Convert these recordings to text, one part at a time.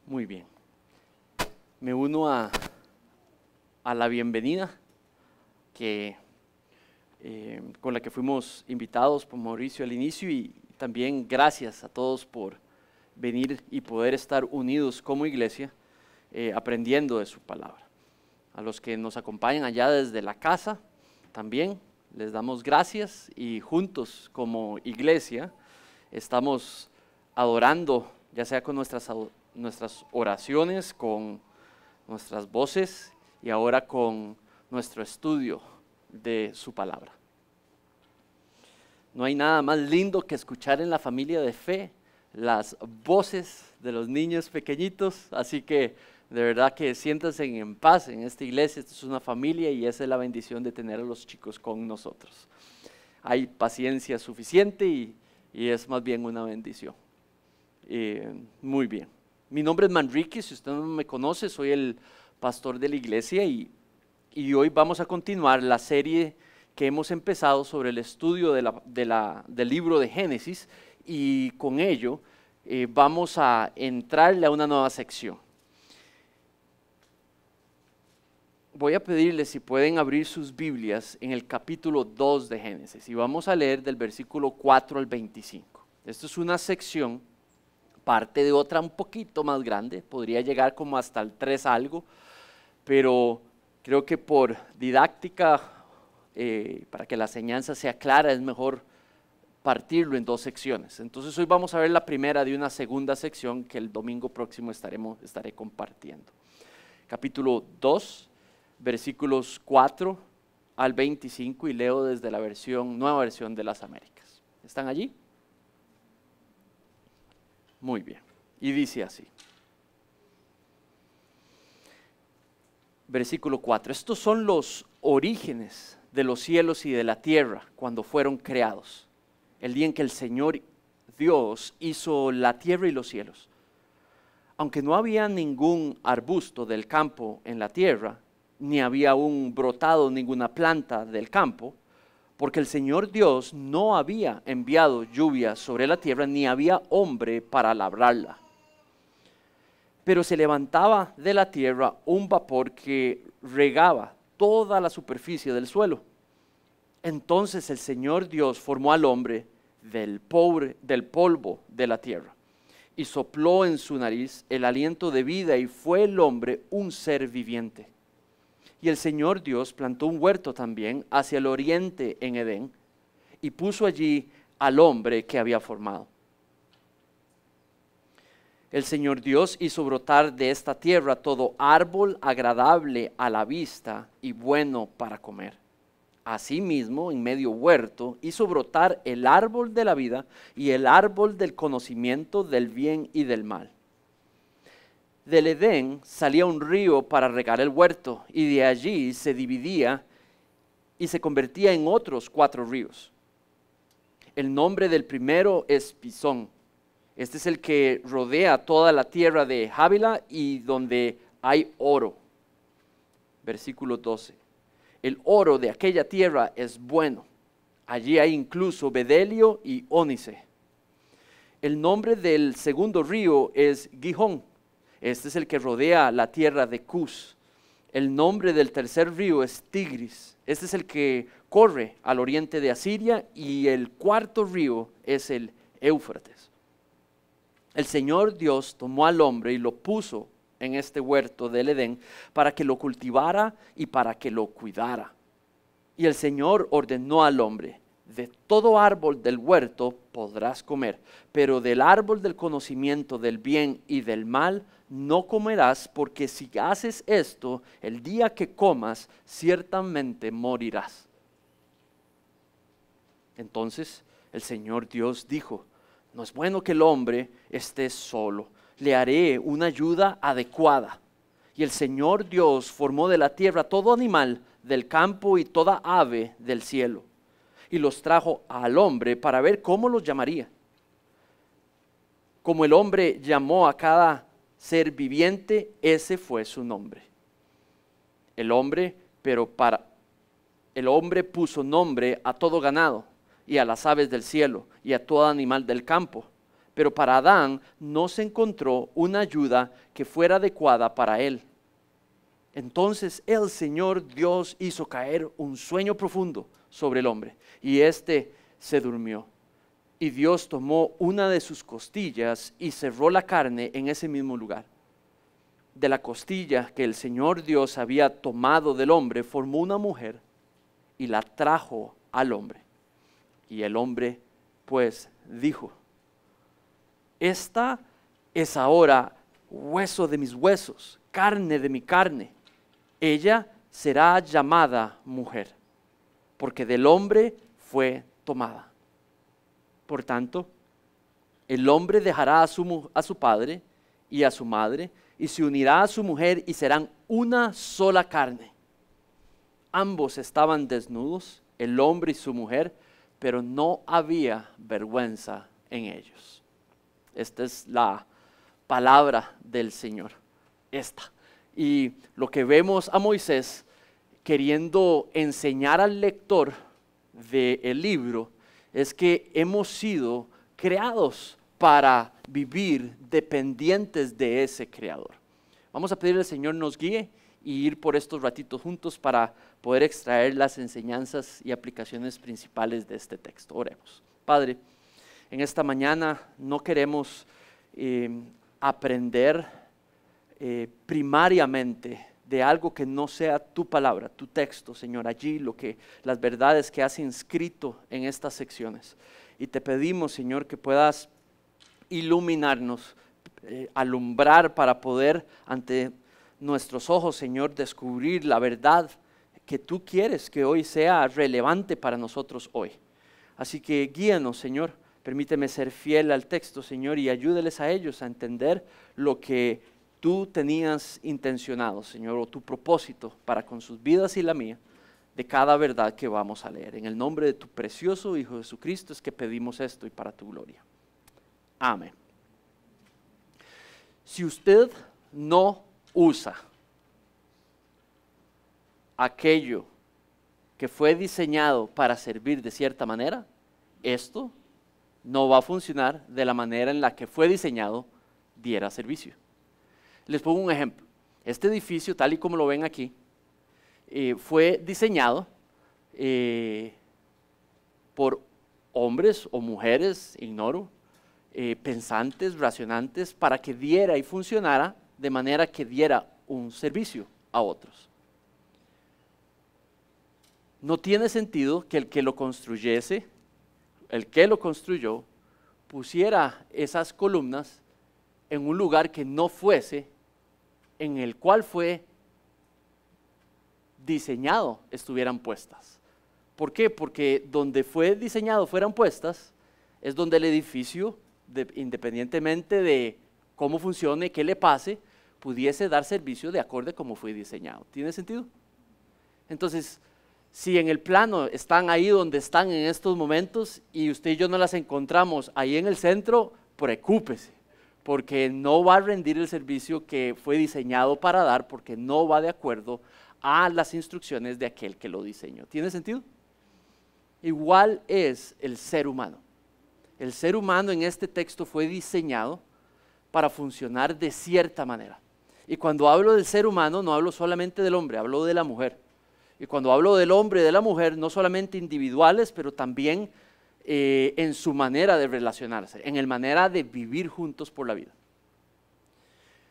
Muy bien. Me uno a la bienvenida con la que fuimos invitados por Mauricio al inicio, y también gracias a todos por venir y poder estar unidos como iglesia aprendiendo de su palabra. A los que nos acompañan allá desde la casa también les damos gracias, y juntos como iglesia estamos adorando, ya sea con nuestras oraciones, con nuestras voces y ahora con nuestro estudio de su palabra. No hay nada más lindo que escuchar en la familia de fe las voces de los niños pequeñitos, así que de verdad que siéntanse en paz en esta iglesia. Esta es una familia y esa es la bendición de tener a los chicos con nosotros. Hay paciencia suficiente y es más bien una bendición. Muy bien. Mi nombre es Manrique, si usted no me conoce, soy el pastor de la iglesia y hoy vamos a continuar la serie que hemos empezado sobre el estudio del libro de Génesis, y con ello vamos a entrarle a una nueva sección. Voy a pedirles si pueden abrir sus Biblias en el capítulo 2 de Génesis y vamos a leer del versículo 4 al 25. Esto es una sección, parte de otra un poquito más grande, podría llegar como hasta el 3 algo, pero creo que por didáctica, para que la enseñanza sea clara, es mejor partirlo en dos secciones. Entonces hoy vamos a ver la primera de una segunda sección que el domingo próximo estaré compartiendo. Capítulo 2, versículos 4 al 25, y leo desde la nueva versión de las Américas. ¿Están allí? Muy bien, y dice así. Versículo 4, estos son los orígenes de los cielos y de la tierra cuando fueron creados, el día en que el Señor Dios hizo la tierra y los cielos. Aunque no había ningún arbusto del campo en la tierra, ni había aún brotado ninguna planta del campo, porque el Señor Dios no había enviado lluvia sobre la tierra, ni había hombre para labrarla. Pero se levantaba de la tierra un vapor que regaba toda la superficie del suelo. Entonces el Señor Dios formó al hombre del polvo de la tierra y sopló en su nariz el aliento de vida, y fue el hombre un ser viviente. Y el Señor Dios plantó un huerto también hacia el oriente en Edén, y puso allí al hombre que había formado. El Señor Dios hizo brotar de esta tierra todo árbol agradable a la vista y bueno para comer. Asimismo, en medio huerto hizo brotar el árbol de la vida y el árbol del conocimiento del bien y del mal. Del Edén salía un río para regar el huerto, y de allí se dividía y se convertía en otros 4 ríos. El nombre del primero es Pisón. Este es el que rodea toda la tierra de Havilah y donde hay oro. Versículo 12. El oro de aquella tierra es bueno. Allí hay incluso bedelio y ónice. El nombre del segundo río es Gihón. Este es el que rodea la tierra de Cus. El nombre del tercer río es Tigris. Este es el que corre al oriente de Asiria, y el cuarto río es el Éufrates. El Señor Dios tomó al hombre y lo puso en este huerto del Edén para que lo cultivara y para que lo cuidara. Y el Señor ordenó al hombre: de todo árbol del huerto podrás comer, pero del árbol del conocimiento del bien y del mal no comerás, porque si haces esto, el día que comas, ciertamente morirás. Entonces el Señor Dios dijo: no es bueno que el hombre esté solo, le haré una ayuda adecuada. Y el Señor Dios formó de la tierra todo animal del campo y toda ave del cielo, y los trajo al hombre para ver cómo los llamaría. Como el hombre llamó a cada ser viviente, ese fue su nombre. El hombre puso nombre a todo ganado y a las aves del cielo y a todo animal del campo. pero para Adán no se encontró una ayuda que fuera adecuada para él. Entonces el Señor Dios hizo caer un sueño profundo sobre el hombre, y éste se durmió. Y Dios tomó una de sus costillas y cerró la carne en ese mismo lugar. De la costilla que el Señor Dios había tomado del hombre, formó una mujer y la trajo al hombre. Y el hombre pues dijo: esta es ahora hueso de mis huesos, carne de mi carne. Ella será llamada mujer, porque del hombre fue tomada. Por tanto, el hombre dejará a su padre y a su madre, y se unirá a su mujer, y serán una sola carne. Ambos estaban desnudos, el hombre y su mujer, pero no había vergüenza en ellos. Esta es la palabra del Señor. Y lo que vemos a Moisés queriendo enseñar al lector del libro es que hemos sido creados para vivir dependientes de ese Creador. Vamos a pedirle al Señor nos guíe y ir por estos ratitos juntos para poder extraer las enseñanzas y aplicaciones principales de este texto. Oremos. Padre, en esta mañana no queremos aprender primariamente de algo que no sea tu palabra, tu texto, Señor, allí las verdades que has inscrito en estas secciones. Y te pedimos, Señor, que puedas iluminarnos, alumbrar para poder ante nuestros ojos, Señor, descubrir la verdad que tú quieres que hoy sea relevante para nosotros hoy. Así que guíanos, Señor, permíteme ser fiel al texto, Señor, y ayúdeles a ellos a entender lo que tú tenías intencionado, Señor, o tu propósito para con sus vidas y la mía, de cada verdad que vamos a leer. En el nombre de tu precioso Hijo Jesucristo es que pedimos esto y para tu gloria. Amén. Si usted no usa aquello que fue diseñado para servir de cierta manera, esto no va a funcionar de la manera en la que fue diseñado diera servicio. Les pongo un ejemplo. Este edificio, tal y como lo ven aquí, fue diseñado por hombres o mujeres, ignoro, pensantes, racionantes, para que diera y funcionara de manera que diera un servicio a otros. No tiene sentido que el que lo construyese, el que lo construyó, pusiera esas columnas en un lugar que no fuese en el cual fue diseñado estuvieran puestas. ¿Por qué? Porque donde fue diseñado fueran puestas es donde el edificio, independientemente de cómo funcione, qué le pase, pudiese dar servicio de acorde a cómo fue diseñado. ¿Tiene sentido? Entonces, si en el plano están ahí donde están en estos momentos y usted y yo no las encontramos ahí en el centro, preocúpese, porque no va a rendir el servicio que fue diseñado para dar, porque no va de acuerdo a las instrucciones de aquel que lo diseñó. ¿Tiene sentido? Igual es el ser humano. El ser humano en este texto fue diseñado para funcionar de cierta manera. Y cuando hablo del ser humano, no hablo solamente del hombre, hablo de la mujer. Y cuando hablo del hombre y de la mujer, no solamente individuales, pero también en su manera de relacionarse, en la manera de vivir juntos por la vida.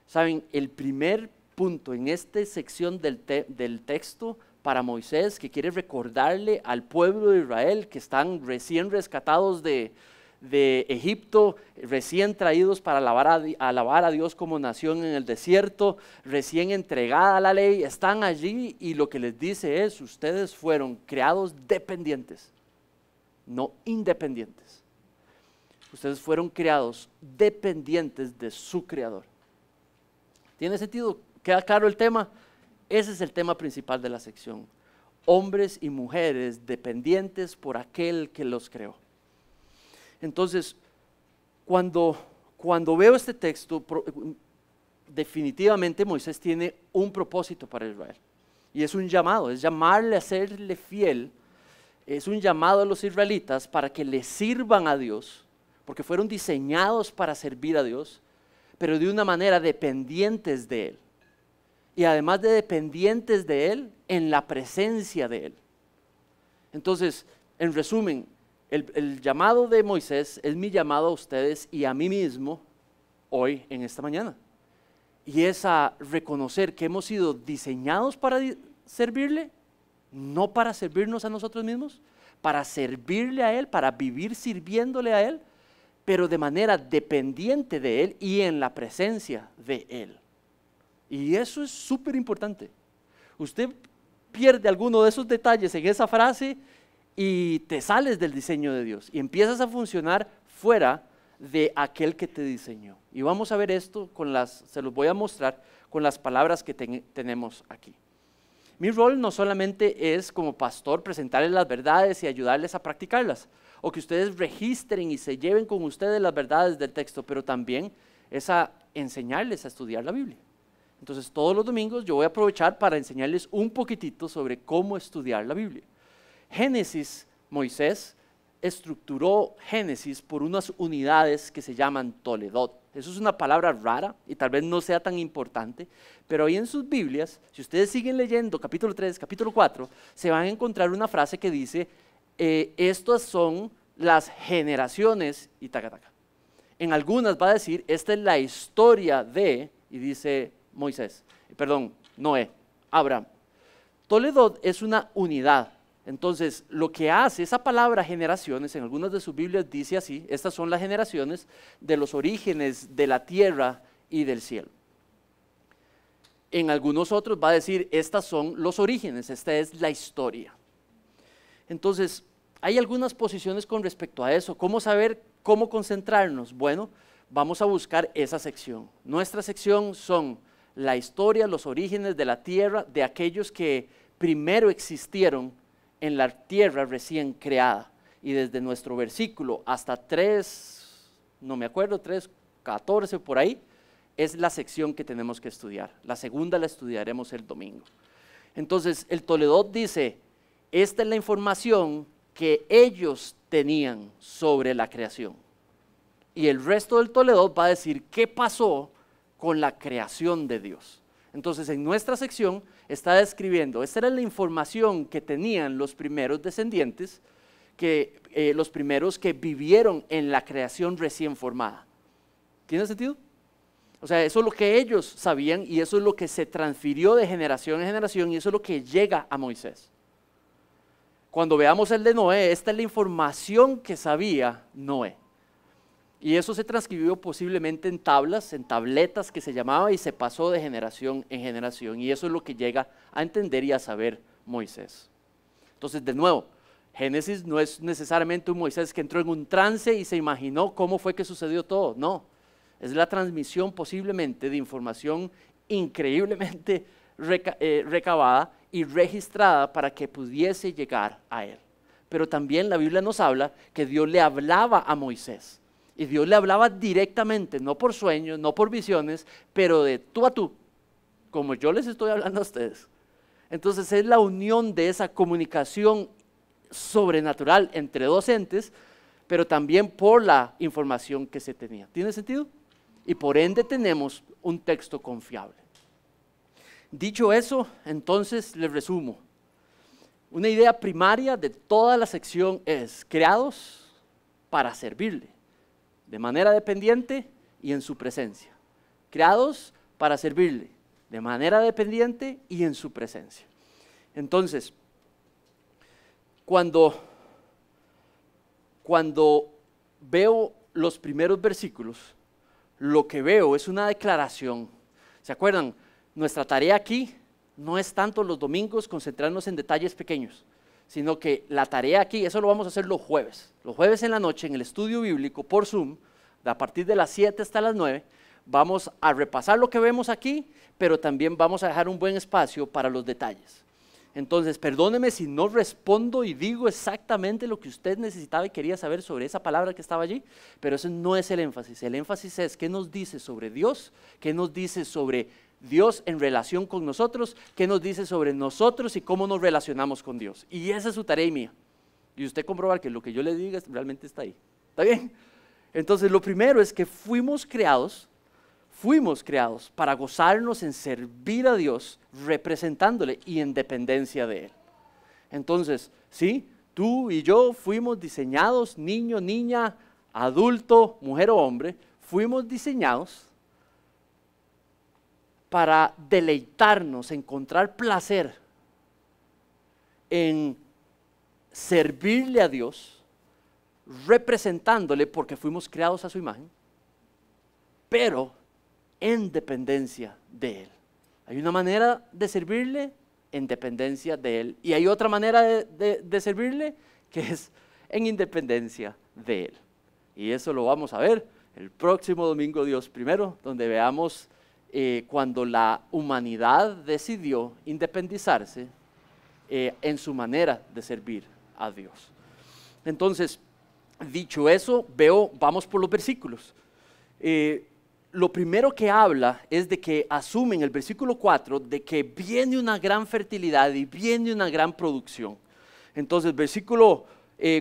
Saben, el primer punto en esta sección del texto para Moisés, que quiere recordarle al pueblo de Israel que están recién rescatados de Egipto, recién traídos para alabar a Dios como nación en el desierto, recién entregada la ley, están allí y lo que les dice es: ustedes fueron creados dependientes, no independientes. Ustedes fueron creados dependientes de su Creador. ¿Tiene sentido? ¿Queda claro el tema? Ese es el tema principal de la sección. Hombres y mujeres dependientes por aquel que los creó. Entonces, cuando veo este texto, definitivamente Moisés tiene un propósito para Israel. Y es un llamado, es llamarle a serle fiel. Es un llamado a los israelitas para que le sirvan a Dios porque fueron diseñados para servir a Dios, pero de una manera dependientes de Él. Y además de dependientes de Él, en la presencia de Él. Entonces, en resumen, el llamado de Moisés es mi llamado a ustedes y a mí mismo hoy, en esta mañana. Y es a reconocer que hemos sido diseñados para servirle, no para servirnos a nosotros mismos, para servirle a Él, para vivir sirviéndole a Él, pero de manera dependiente de Él y en la presencia de Él. Y eso es súper importante. Usted pierde alguno de esos detalles en esa frase y te sales del diseño de Dios y empiezas a funcionar fuera de aquel que te diseñó. Y vamos a ver esto se los voy a mostrar con las palabras que tenemos aquí. Mi rol no solamente es como pastor presentarles las verdades y ayudarles a practicarlas, o que ustedes registren y se lleven con ustedes las verdades del texto, pero también es a enseñarles a estudiar la Biblia. Entonces todos los domingos yo voy a aprovechar para enseñarles un poquitito sobre cómo estudiar la Biblia. Génesis, Moisés estructuró Génesis por unas unidades que se llaman Toledot. Eso es una palabra rara y tal vez no sea tan importante, pero ahí en sus Biblias, si ustedes siguen leyendo capítulo 3, capítulo 4, se van a encontrar una frase que dice, estas son las generaciones y taca, taca. En algunas va a decir, esta es la historia de, y dice Noé, Abraham. Toledot es una unidad. Entonces, lo que hace esa palabra generaciones, en algunas de sus Biblias dice así, estas son las generaciones de los orígenes de la tierra y del cielo. En algunos otros va a decir, estas son los orígenes, esta es la historia. Entonces, hay algunas posiciones con respecto a eso. ¿Cómo saber cómo concentrarnos? Bueno, vamos a buscar esa sección. Nuestra sección son la historia, los orígenes de la tierra, de aquellos que primero existieron en la tierra recién creada. Y desde nuestro versículo hasta 3:14 por ahí, es la sección que tenemos que estudiar. La segunda la estudiaremos el domingo. Entonces, el Toledot dice, esta es la información que ellos tenían sobre la creación. Y el resto del Toledot va a decir qué pasó con la creación de Dios. Entonces, en nuestra sección está describiendo, esta era la información que tenían los primeros descendientes, los primeros que vivieron en la creación recién formada. ¿Tiene sentido? O sea, eso es lo que ellos sabían y eso es lo que se transfirió de generación en generación y eso es lo que llega a Moisés. Cuando veamos el de Noé, esta es la información que sabía Noé. Y eso se transcribió posiblemente en tablas, en tabletas que se llamaba y se pasó de generación en generación. Y eso es lo que llega a entender y a saber Moisés. Entonces, de nuevo, Génesis no es necesariamente un Moisés que entró en un trance y se imaginó cómo fue que sucedió todo. No, es la transmisión posiblemente de información increíblemente recabada y registrada para que pudiese llegar a él. Pero también la Biblia nos habla que Dios le hablaba a Moisés. Y Dios le hablaba directamente, no por sueños, no por visiones, pero de tú a tú, como yo les estoy hablando a ustedes. Entonces es la unión de esa comunicación sobrenatural entre dos entes, pero también por la información que se tenía. ¿Tiene sentido? Y por ende tenemos un texto confiable. Dicho eso, entonces les resumo. Una idea primaria de toda la sección es creados para servirle. De manera dependiente y en su presencia. Creados para servirle, de manera dependiente y en su presencia. Entonces, cuando veo los primeros versículos, lo que veo es una declaración. ¿Se acuerdan? Nuestra tarea aquí no es tanto los domingos concentrarnos en detalles pequeños, sino que la tarea aquí, eso lo vamos a hacer los jueves en la noche en el estudio bíblico por Zoom, a partir de las 7 hasta las 9, vamos a repasar lo que vemos aquí, pero también vamos a dejar un buen espacio para los detalles. Entonces, perdóneme si no respondo y digo exactamente lo que usted necesitaba y quería saber sobre esa palabra que estaba allí, pero ese no es el énfasis. El énfasis es qué nos dice sobre Dios, qué nos dice sobre Dios en relación con nosotros, qué nos dice sobre nosotros y cómo nos relacionamos con Dios. Y esa es su tarea y mía. Y usted comprobar que lo que yo le diga realmente está ahí. ¿Está bien? Entonces lo primero es que fuimos creados para gozarnos en servir a Dios, representándole y en dependencia de Él. Entonces, sí, tú y yo fuimos diseñados, niño, niña, adulto, mujer o hombre, fuimos diseñados para deleitarnos, encontrar placer en servirle a Dios, representándole porque fuimos creados a su imagen, pero en dependencia de Él. Hay una manera de servirle en dependencia de Él, y hay otra manera de servirle que es en independencia de Él. Y eso lo vamos a ver el próximo domingo, Dios primero, donde veamos cuando la humanidad decidió independizarse en su manera de servir a Dios. Entonces, dicho eso, vamos por los versículos. Lo primero que habla es de que asume en el versículo 4 de que viene una gran fertilidad y viene una gran producción. Entonces, versículo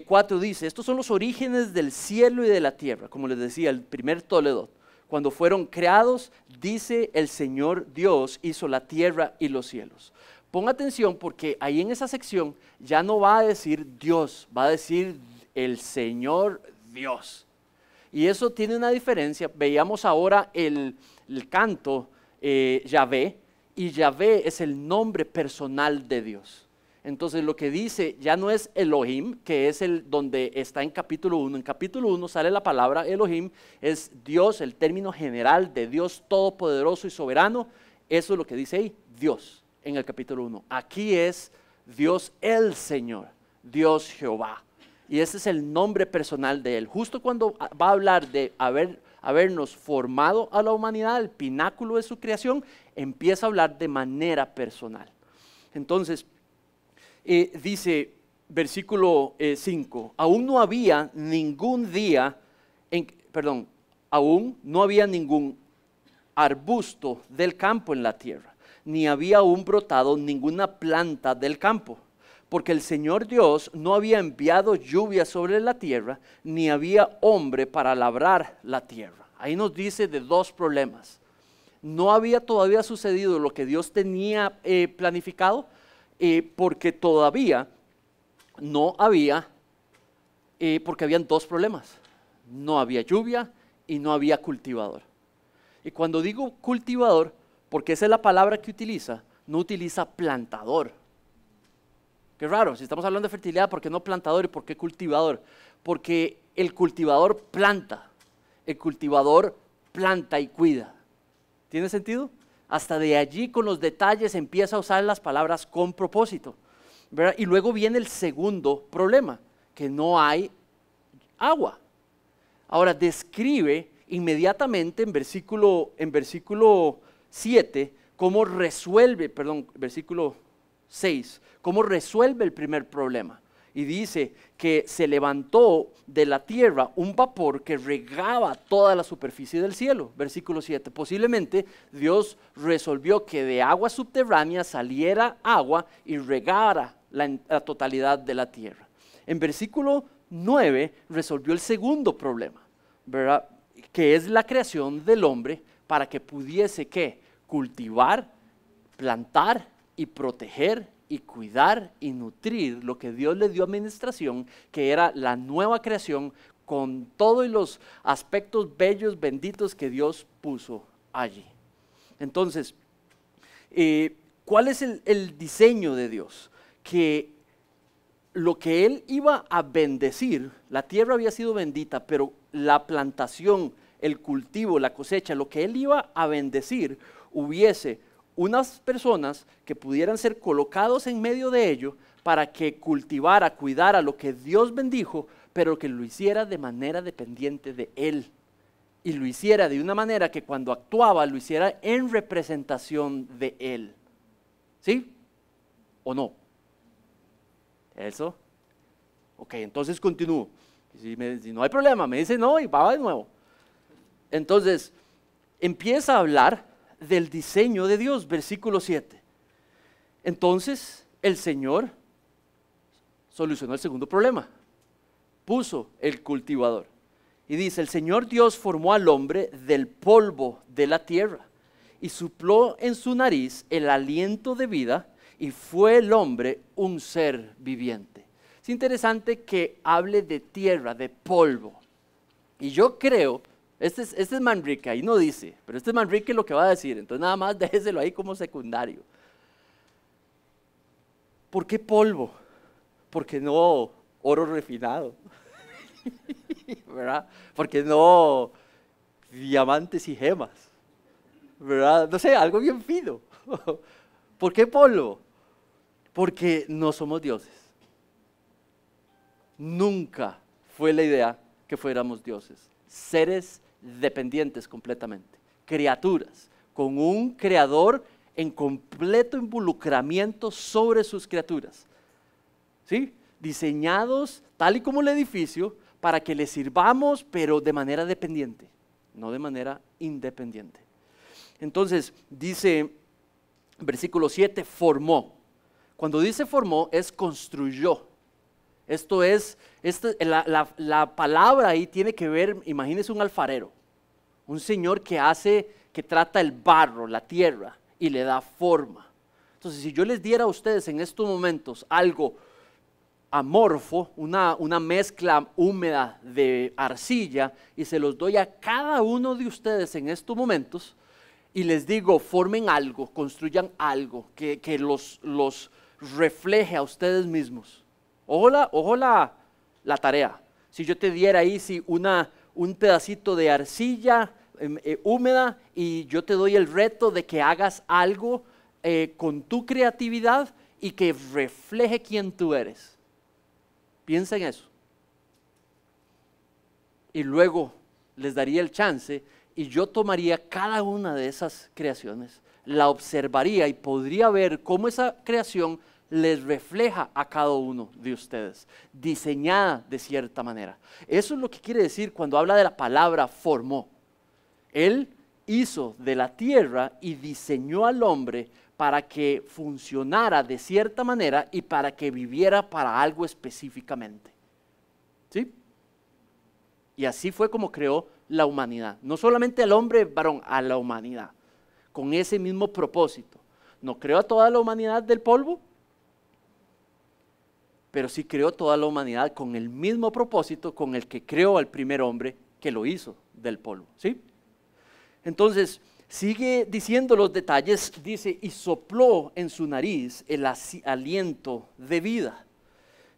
4 dice, estos son los orígenes del cielo y de la tierra, como les decía, el primer Toledot. Cuando fueron creados, dice el Señor Dios hizo la tierra y los cielos. Ponga atención porque ahí en esa sección ya no va a decir Dios, va a decir el Señor Dios. Y eso tiene una diferencia. Veíamos ahora el canto Yahvé, y Yahvé es el nombre personal de Dios. Entonces lo que dice ya no es Elohim, que es el donde está en capítulo 1. En capítulo 1 sale la palabra Elohim, es Dios, el término general de Dios todopoderoso y soberano. Eso es lo que dice ahí, Dios, en el capítulo 1. Aquí es Dios el Señor, Dios Jehová. Y ese es el nombre personal de Él. Justo cuando va a hablar de habernos formado a la humanidad, el pináculo de su creación, empieza a hablar de manera personal. Entonces, dice versículo 5, aún no había ningún arbusto del campo en la tierra, ni había aún brotado ninguna planta del campo, porque el Señor Dios no había enviado lluvia sobre la tierra, ni había hombre para labrar la tierra. Ahí nos dice de dos problemas. No había todavía sucedido lo que Dios tenía planificado, porque todavía no había, porque habían dos problemas. No había lluvia y no había cultivador. Y cuando digo cultivador, porque esa es la palabra que utiliza, no utiliza plantador. Qué raro, si estamos hablando de fertilidad, ¿por qué no plantador y por qué cultivador? Porque el cultivador planta y cuida. ¿Tiene sentido? Hasta de allí con los detalles empieza a usar las palabras con propósito, ¿verdad? Y luego viene el segundo problema, que no hay agua. Ahora describe inmediatamente en versículo 7 cómo resuelve, versículo 6, cómo resuelve el primer problema. Y dice que se levantó de la tierra un vapor que regaba toda la superficie del cielo. Versículo 7. Posiblemente Dios resolvió que de agua subterránea saliera agua y regara la totalidad de la tierra. En versículo 9 resolvió el segundo problema, ¿verdad? Que es la creación del hombre para que pudiese ¿qué? Cultivar, plantar y proteger y cuidar y nutrir lo que Dios le dio administración, que era la nueva creación con todos los aspectos bellos, benditos que Dios puso allí. Entonces, ¿cuál es el diseño de Dios? Que lo que Él iba a bendecir, la tierra había sido bendita, pero la plantación, el cultivo, la cosecha, lo que Él iba a bendecir, hubiese unas personas que pudieran ser colocados en medio de ello para que cultivara, cuidara lo que Dios bendijo, pero que lo hiciera de manera dependiente de Él. Y lo hiciera de una manera que cuando actuaba, lo hiciera en representación de Él. ¿Sí? ¿O no? ¿Eso? Ok, entonces continúo. Si no hay problema, me dice no y va de nuevo. Entonces, empieza a hablar del diseño de Dios, versículo 7. Entonces el Señor solucionó el segundo problema, puso el cultivador. Y dice, el Señor Dios formó al hombre del polvo de la tierra y sopló en su nariz el aliento de vida y fue el hombre un ser viviente. Es interesante que hable de tierra, de polvo. Y yo creo, este es Manrique, ahí no dice, pero este es Manrique lo que va a decir, entonces nada más déjeselo ahí como secundario. ¿Por qué polvo? Porque no oro refinado, ¿verdad? Porque no diamantes y gemas, ¿verdad? No sé, algo bien fino. ¿Por qué polvo? Porque no somos dioses. Nunca fue la idea que fuéramos dioses. Seres dependientes completamente. Criaturas con un creador en completo involucramiento sobre sus criaturas. ¿Sí? Diseñados tal y como el edificio para que le sirvamos, pero de manera dependiente, no de manera independiente. Entonces, dice, versículo 7, formó. Cuando dice formó, es construyó. Esto es, la palabra ahí tiene que ver, imagínense un alfarero, un señor que trata el barro, la tierra, y le da forma. Entonces, si yo les diera a ustedes en estos momentos algo amorfo, una mezcla húmeda de arcilla, y se los doy a cada uno de ustedes en estos momentos, y les digo, formen algo, construyan algo que los refleje a ustedes mismos. Ojo la tarea. Si yo te diera ahí un pedacito de arcilla húmeda y yo te doy el reto de que hagas algo con tu creatividad y que refleje quién tú eres. Piensa en eso. Y luego les daría el chance y yo tomaría cada una de esas creaciones, la observaría y podría ver cómo esa creación les refleja a cada uno de ustedes, diseñada de cierta manera. Eso es lo que quiere decir cuando habla de la palabra formó. Él hizo de la tierra y diseñó al hombre para que funcionara de cierta manera y para que viviera para algo específicamente. ¿Sí? Y así fue como creó la humanidad. No solamente al hombre varón, a la humanidad, con ese mismo propósito. No creó a toda la humanidad del polvo, pero sí creó toda la humanidad con el mismo propósito con el que creó al primer hombre que lo hizo del polvo. ¿Sí? Entonces, sigue diciendo los detalles, dice, y sopló en su nariz el aliento de vida.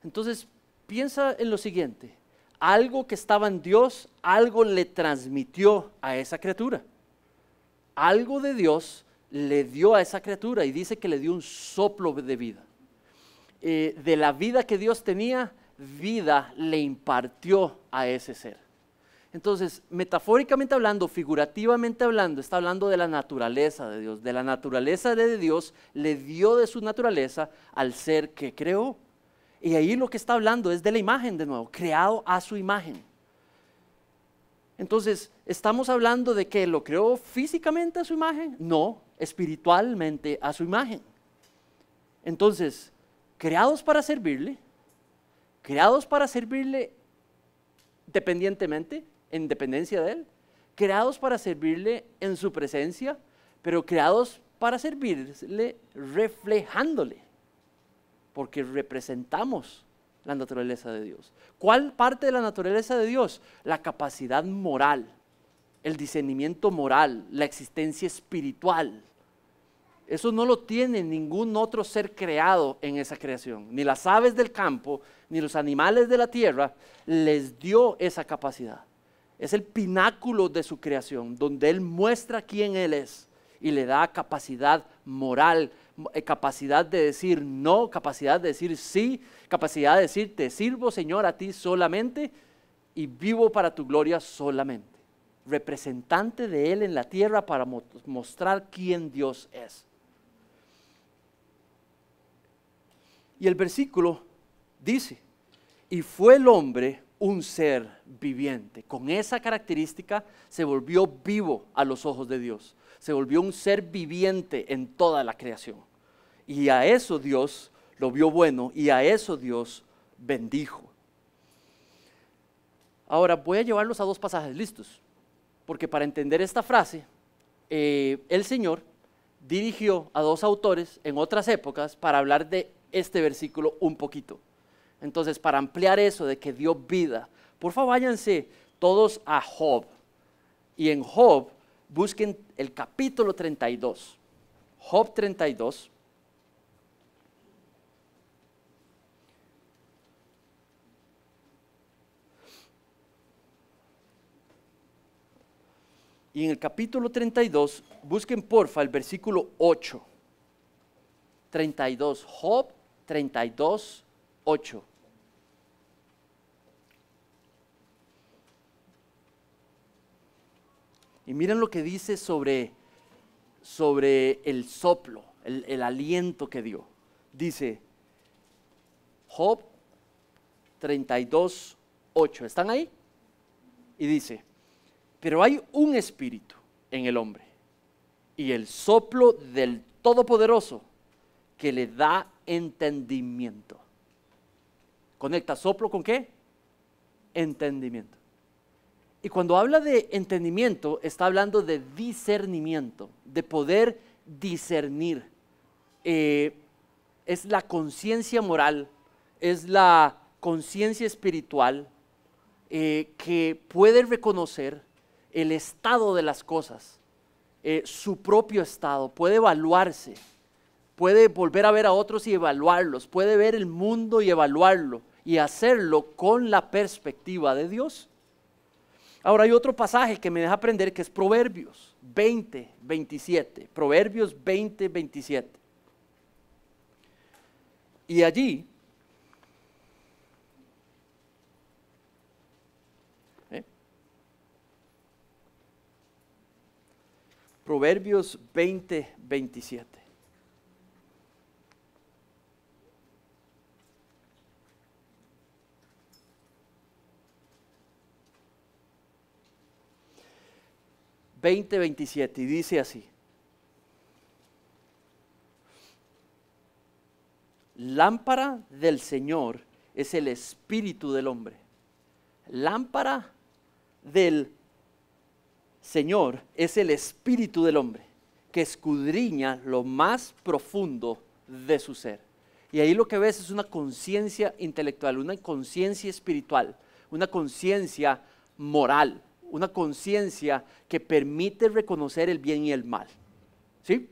Entonces, piensa en lo siguiente, algo que estaba en Dios, algo le transmitió a esa criatura. Algo de Dios le dio a esa criatura y dice que le dio un soplo de vida. De la vida que Dios tenía, vida le impartió a ese ser. Entonces, metafóricamente hablando, figurativamente hablando, está hablando de la naturaleza de Dios. De la naturaleza de Dios le dio de su naturaleza al ser que creó. Y ahí lo que está hablando es de la imagen de nuevo, creado a su imagen. Entonces, ¿estamos hablando de que lo creó físicamente a su imagen? No, espiritualmente a su imagen. Entonces, creados para servirle dependientemente, en dependencia de Él, creados para servirle en su presencia, pero creados para servirle reflejándole, porque representamos la naturaleza de Dios. ¿Cuál parte de la naturaleza de Dios? La capacidad moral, el discernimiento moral, la existencia espiritual. Eso no lo tiene ningún otro ser creado en esa creación. Ni las aves del campo, ni los animales de la tierra les dio esa capacidad. Es el pináculo de su creación, donde Él muestra quién Él es y le da capacidad moral, capacidad de decir no, capacidad de decir sí, capacidad de decir te sirvo, Señor, a ti solamente y vivo para tu gloria solamente. Representante de Él en la tierra para mostrar quién Dios es. Y el versículo dice, y fue el hombre un ser viviente. Con esa característica se volvió vivo a los ojos de Dios. Se volvió un ser viviente en toda la creación. Y a eso Dios lo vio bueno y a eso Dios bendijo. Ahora voy a llevarlos a dos pasajes, listos, porque para entender esta frase, el Señor dirigió a dos autores en otras épocas para hablar de este versículo un poquito. Entonces, para ampliar eso de que dio vida, por favor váyanse todos a Job. Y en Job busquen el capítulo 32. Job 32. Y en el capítulo 32, busquen porfa el versículo 8. 32, Job 32, 8. Y miren lo que dice sobre el soplo, el aliento que dio. Dice, Job 32, 8. ¿Están ahí? Y dice, pero hay un espíritu en el hombre y el soplo del Todopoderoso que le da entendimiento. Conecta soplo con ¿qué? Entendimiento. Y cuando habla de entendimiento, está hablando de discernimiento, de poder discernir. Es la conciencia moral, es la conciencia espiritual que puede reconocer el estado de las cosas, su propio estado, puede evaluarse, puede volver a ver a otros y evaluarlos, puede ver el mundo y evaluarlo y hacerlo con la perspectiva de Dios. Ahora hay otro pasaje que me deja aprender que es Proverbios 20, 27. Proverbios 20, 27. Y allí, Proverbios 20, 27. Y dice así: lámpara del Señor es el espíritu del hombre. Lámpara del Señor es el espíritu del hombre, que escudriña lo más profundo de su ser. Y ahí lo que ves es una conciencia intelectual, una conciencia espiritual, una conciencia moral, una conciencia que permite reconocer el bien y el mal, ¿sí?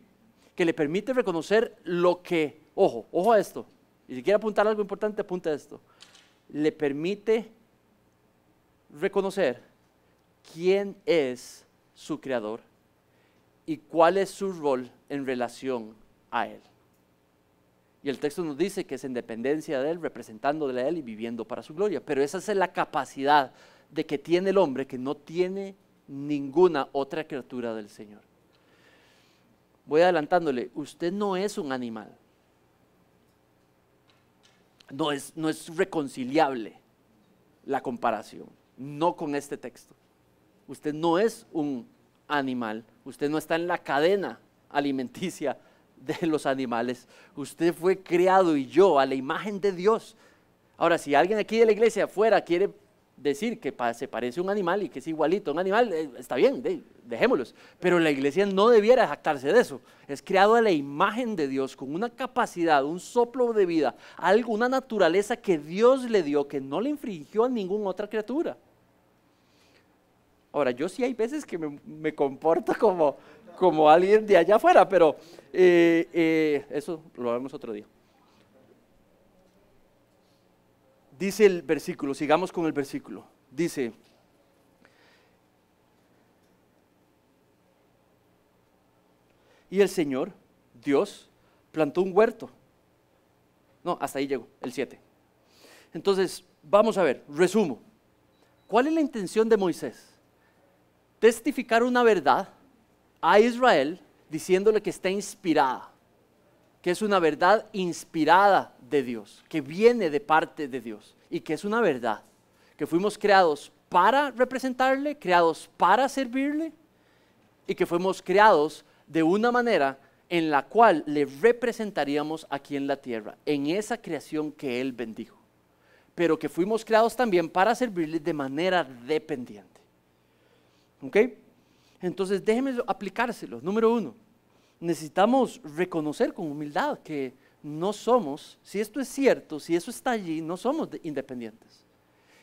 Que le permite reconocer lo que, ojo a esto, y si quiere apuntar algo importante, apunta esto, le permite reconocer quién es su creador y cuál es su rol en relación a él. Y el texto nos dice que es en dependencia de él, representándole a él y viviendo para su gloria. Pero esa es la capacidad de que tiene el hombre que no tiene ninguna otra criatura del Señor. Voy adelantándole, usted no es un animal. No es reconciliable la comparación, no con este texto. Usted no es un animal, usted no está en la cadena alimenticia de los animales, usted fue creado y yo a la imagen de Dios. Ahora, si alguien aquí de la iglesia afuera quiere decir que se parece a un animal y que es igualito a un animal, está bien, dejémoslos, pero la iglesia no debiera jactarse de eso. Es creado a la imagen de Dios con una capacidad, un soplo de vida, una naturaleza que Dios le dio que no le infringió a ninguna otra criatura. Ahora, yo sí hay veces que me comporto como alguien de allá afuera, pero eso lo haremos otro día. Dice el versículo, sigamos con el versículo. Dice, y el Señor, Dios, plantó un huerto. No, hasta ahí llegó, el 7. Entonces, vamos a ver, resumo. ¿Cuál es la intención de Moisés? Testificar una verdad a Israel diciéndole que está inspirada, que es una verdad inspirada de Dios, que viene de parte de Dios y que es una verdad, que fuimos creados para representarle, creados para servirle y que fuimos creados de una manera en la cual le representaríamos aquí en la tierra, en esa creación que Él bendijo. pero que fuimos creados también para servirle de manera dependiente. ¿Ok? Entonces déjenme aplicárselo. Número 1, necesitamos reconocer con humildad que no somos, si esto es cierto, si eso está allí, no somos independientes.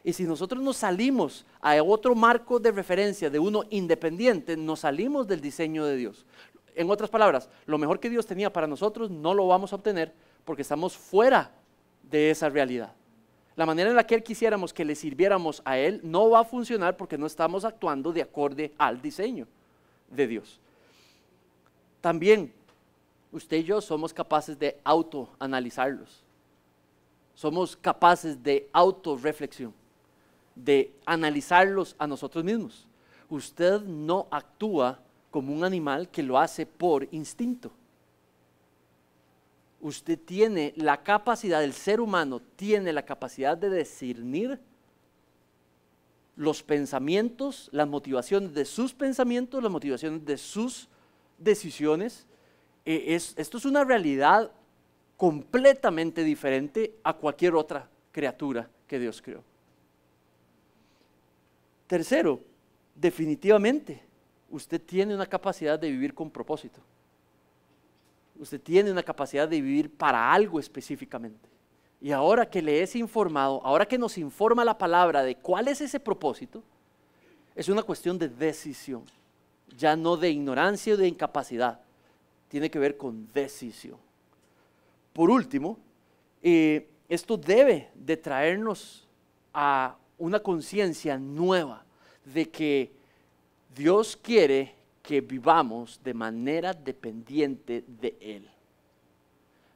Y si nosotros nos salimos a otro marco de referencia de uno independiente, nos salimos del diseño de Dios. En otras palabras, lo mejor que Dios tenía para nosotros no lo vamos a obtener porque estamos fuera de esa realidad. La manera en la que Él quisiéramos que le sirviéramos a Él no va a funcionar porque no estamos actuando de acorde al diseño de Dios. También, usted y yo somos capaces de autoanalizarlos. Somos capaces de autorreflexión, de analizarlos a nosotros mismos. Usted no actúa como un animal que lo hace por instinto. Usted tiene la capacidad, el ser humano tiene la capacidad de discernir los pensamientos, las motivaciones de sus pensamientos, las motivaciones de sus decisiones. Esto es una realidad completamente diferente a cualquier otra criatura que Dios creó. Tercero, definitivamente, usted tiene una capacidad de vivir con propósito. Usted tiene una capacidad de vivir para algo específicamente. Y ahora que le es informado, ahora que nos informa la palabra de cuál es ese propósito, es una cuestión de decisión, ya no de ignorancia o de incapacidad. Tiene que ver con decisión. Por último, esto debe de traernos a una conciencia nueva de que Dios quiere que vivamos de manera dependiente de Él.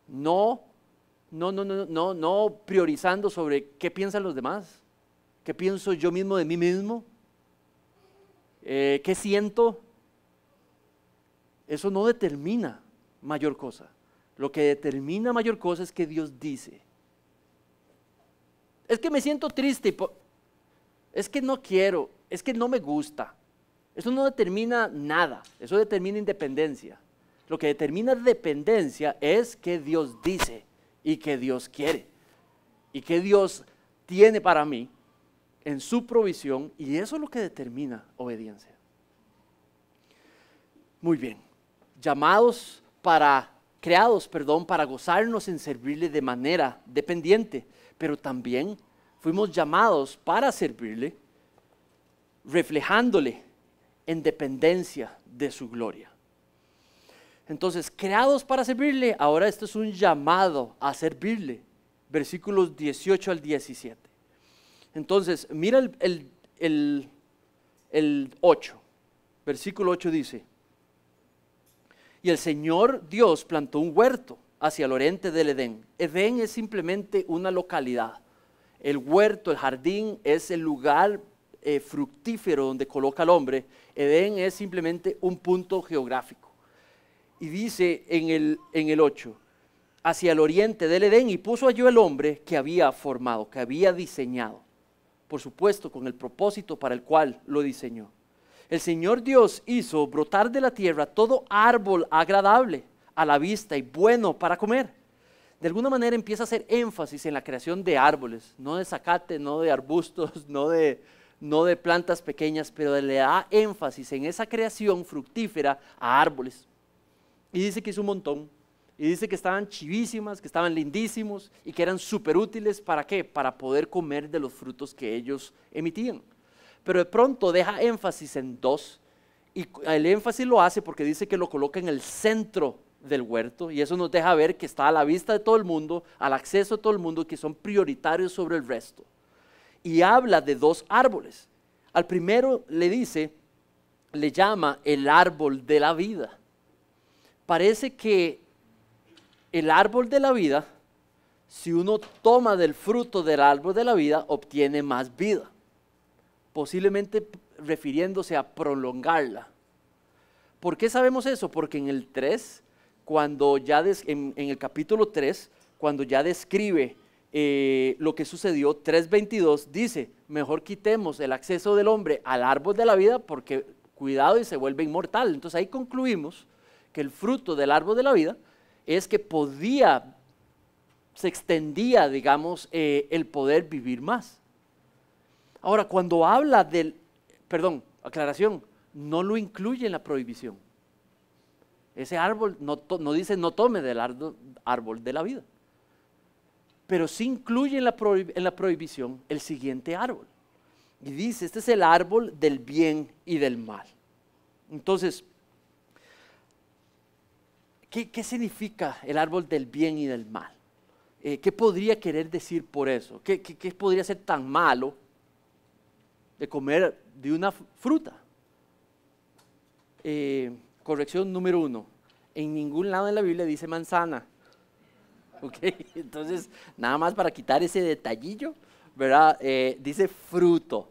No priorizando sobre qué piensan los demás, qué pienso yo mismo de mí mismo, qué siento. Eso no determina mayor cosa. Lo que determina mayor cosa es que Dios dice. Es que me siento triste, es que no quiero, es que no me gusta. Eso no determina nada, eso determina independencia. Lo que determina dependencia es que Dios dice y que Dios quiere y que Dios tiene para mí en su provisión, y eso es lo que determina obediencia. Muy bien, creados para gozarnos en servirle de manera dependiente, pero también fuimos llamados para servirle reflejándole en dependencia de su gloria. Entonces, creados para servirle, ahora esto es un llamado a servirle. Versículos 18 al 17. Entonces, mira el 8. Versículo 8 dice: y el Señor Dios plantó un huerto hacia el oriente del Edén. Edén es simplemente una localidad. El huerto, el jardín, es el lugar fructífero donde coloca al hombre. Edén es simplemente un punto geográfico. Y dice en el 8, hacia el oriente del Edén, y puso allí el hombre que había formado, que había diseñado, por supuesto con el propósito para el cual lo diseñó. El Señor Dios hizo brotar de la tierra todo árbol agradable a la vista y bueno para comer. De alguna manera empieza a hacer énfasis en la creación de árboles, no de zacate, no de arbustos, no de plantas pequeñas, pero le da énfasis en esa creación fructífera a árboles. Y dice que hizo un montón, y dice que estaban chivísimas, que estaban lindísimos y que eran súper útiles. ¿Para qué? Para poder comer de los frutos que ellos emitían. Pero de pronto deja énfasis en dos, y el énfasis lo hace porque dice que lo coloca en el centro del huerto, y eso nos deja ver que está a la vista de todo el mundo, al acceso de todo el mundo, que son prioritarios sobre el resto. Y habla de dos árboles. Al primero le llama el árbol de la vida. Parece que el árbol de la vida, si uno toma del fruto del árbol de la vida, obtiene más vida, posiblemente refiriéndose a prolongarla. ¿Por qué sabemos eso? Porque en el 3, en el capítulo 3, cuando ya describe lo que sucedió, 3:22, dice: mejor quitemos el acceso del hombre al árbol de la vida, porque cuidado y se vuelve inmortal. Entonces ahí concluimos que el fruto del árbol de la vida es que podía se extendía, digamos, el poder vivir más. Ahora, cuando habla del, perdón, aclaración, no lo incluye en la prohibición. Ese árbol no dice no tome del árbol de la vida, pero sí incluye en la prohibición el siguiente árbol. Y dice, este es el árbol del bien y del mal. Entonces, ¿qué significa el árbol del bien y del mal? ¿Qué podría querer decir por eso? ¿Qué podría ser tan malo de comer de una fruta? Corrección número 1. En ningún lado de la Biblia dice manzana. ¿Ok? Entonces, nada más para quitar ese detallillo, ¿verdad? Dice fruto,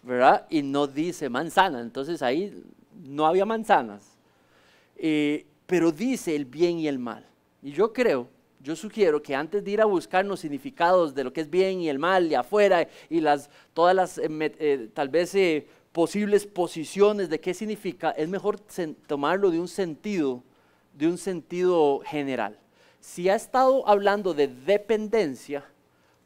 ¿verdad? Y no dice manzana. Entonces ahí no había manzanas. Pero dice el bien y el mal. Y yo sugiero que antes de ir a buscar los significados de lo que es bien y el mal y afuera y todas las tal vez posibles posiciones de qué significa, es mejor tomarlo de un sentido general. Si ha estado hablando de dependencia,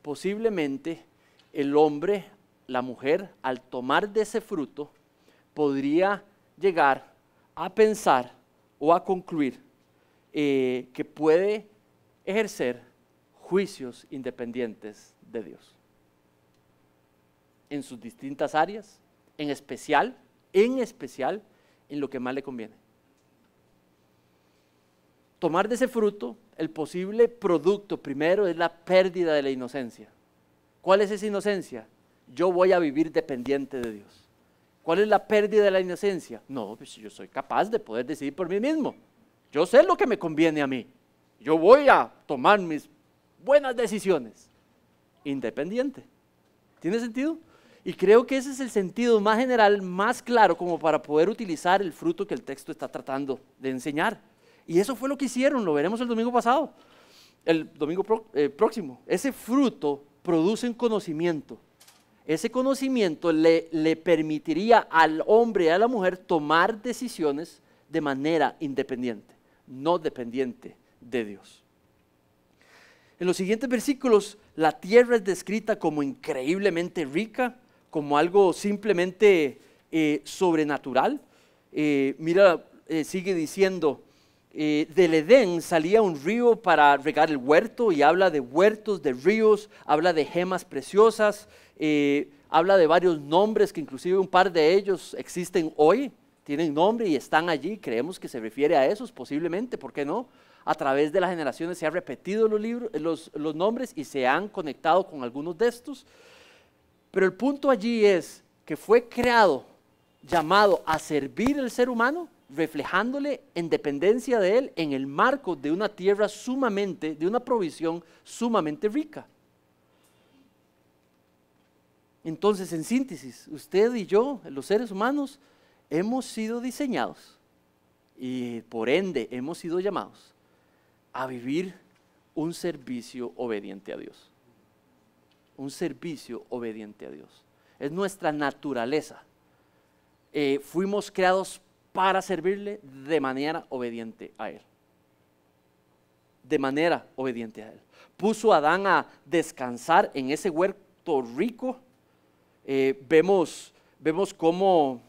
posiblemente el hombre, la mujer, al tomar de ese fruto, podría llegar a pensar o a concluir que puede ejercer juicios independientes de Dios en sus distintas áreas, en especial en lo que más le conviene. Tomar de ese fruto, el posible producto primero es la pérdida de la inocencia. ¿Cuál es esa inocencia? Yo voy a vivir dependiente de Dios. ¿Cuál es la pérdida de la inocencia? No, pues yo soy capaz de poder decidir por mí mismo. Yo sé lo que me conviene a mí. Yo voy a tomar mis buenas decisiones. Independiente. ¿Tiene sentido? Y creo que ese es el sentido más general, más claro, como para poder utilizar el fruto que el texto está tratando de enseñar. Y eso fue lo que hicieron, lo veremos el domingo pasado, el domingo próximo. Ese fruto produce un conocimiento. Ese conocimiento le permitiría al hombre y a la mujer tomar decisiones de manera independiente, no dependiente de Dios. En los siguientes versículos, la tierra es descrita como increíblemente rica, como algo simplemente sobrenatural. Sigue diciendo, del Edén salía un río para regar el huerto, y habla de huertos, de ríos, habla de gemas preciosas, habla de varios nombres que inclusive un par de ellos existen hoy, tienen nombre y están allí. Creemos que se refiere a esos posiblemente, ¿por qué no? A través de las generaciones se han repetido los nombres y se han conectado con algunos de estos. Pero el punto allí es que fue creado, llamado a servir al ser humano, reflejándole en dependencia de él en el marco de una tierra de una provisión sumamente rica. Entonces, en síntesis, usted y yo, los seres humanos, hemos sido diseñados y por ende hemos sido llamados a vivir un servicio obediente a Dios. Un servicio obediente a Dios. Es nuestra naturaleza. Fuimos creados para servirle de manera obediente a Él. De manera obediente a Él. Puso a Adán a descansar en ese huerto rico. Vemos cómo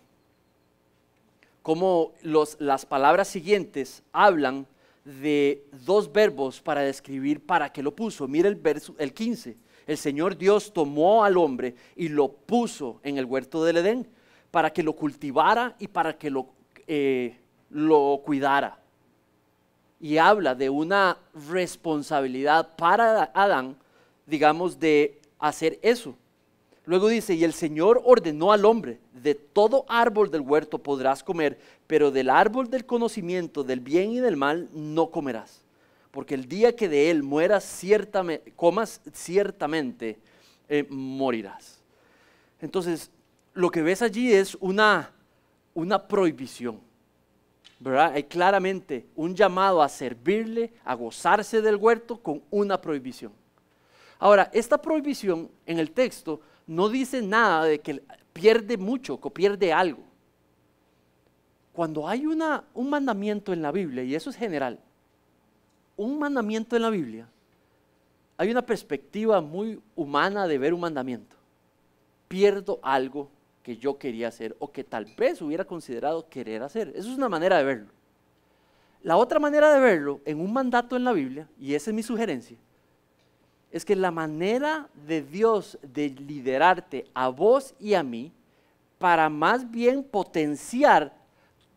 las palabras siguientes hablan de dos verbos para describir para qué lo puso. Mira el 15. El Señor Dios tomó al hombre y lo puso en el huerto del Edén para que lo cultivara y para que lo cuidara. Y habla de una responsabilidad para Adán, digamos, de hacer eso. Luego dice, y el Señor ordenó al hombre, de todo árbol del huerto podrás comer, pero del árbol del conocimiento del bien y del mal no comerás. Porque el día que de él comas, ciertamente morirás. Entonces, lo que ves allí es una prohibición, ¿verdad? Hay claramente un llamado a servirle, a gozarse del huerto con una prohibición. Ahora, esta prohibición en el texto no dice nada de que pierde mucho, que pierde algo. Cuando hay un mandamiento en la Biblia, y eso es general, un mandamiento en la Biblia, hay una perspectiva muy humana de ver un mandamiento. Pierdo algo que yo quería hacer o que tal vez hubiera considerado querer hacer. Eso es una manera de verlo. La otra manera de verlo en un mandato en la Biblia, y esa es mi sugerencia, es que la manera de Dios de liderarte a vos y a mí para más bien potenciar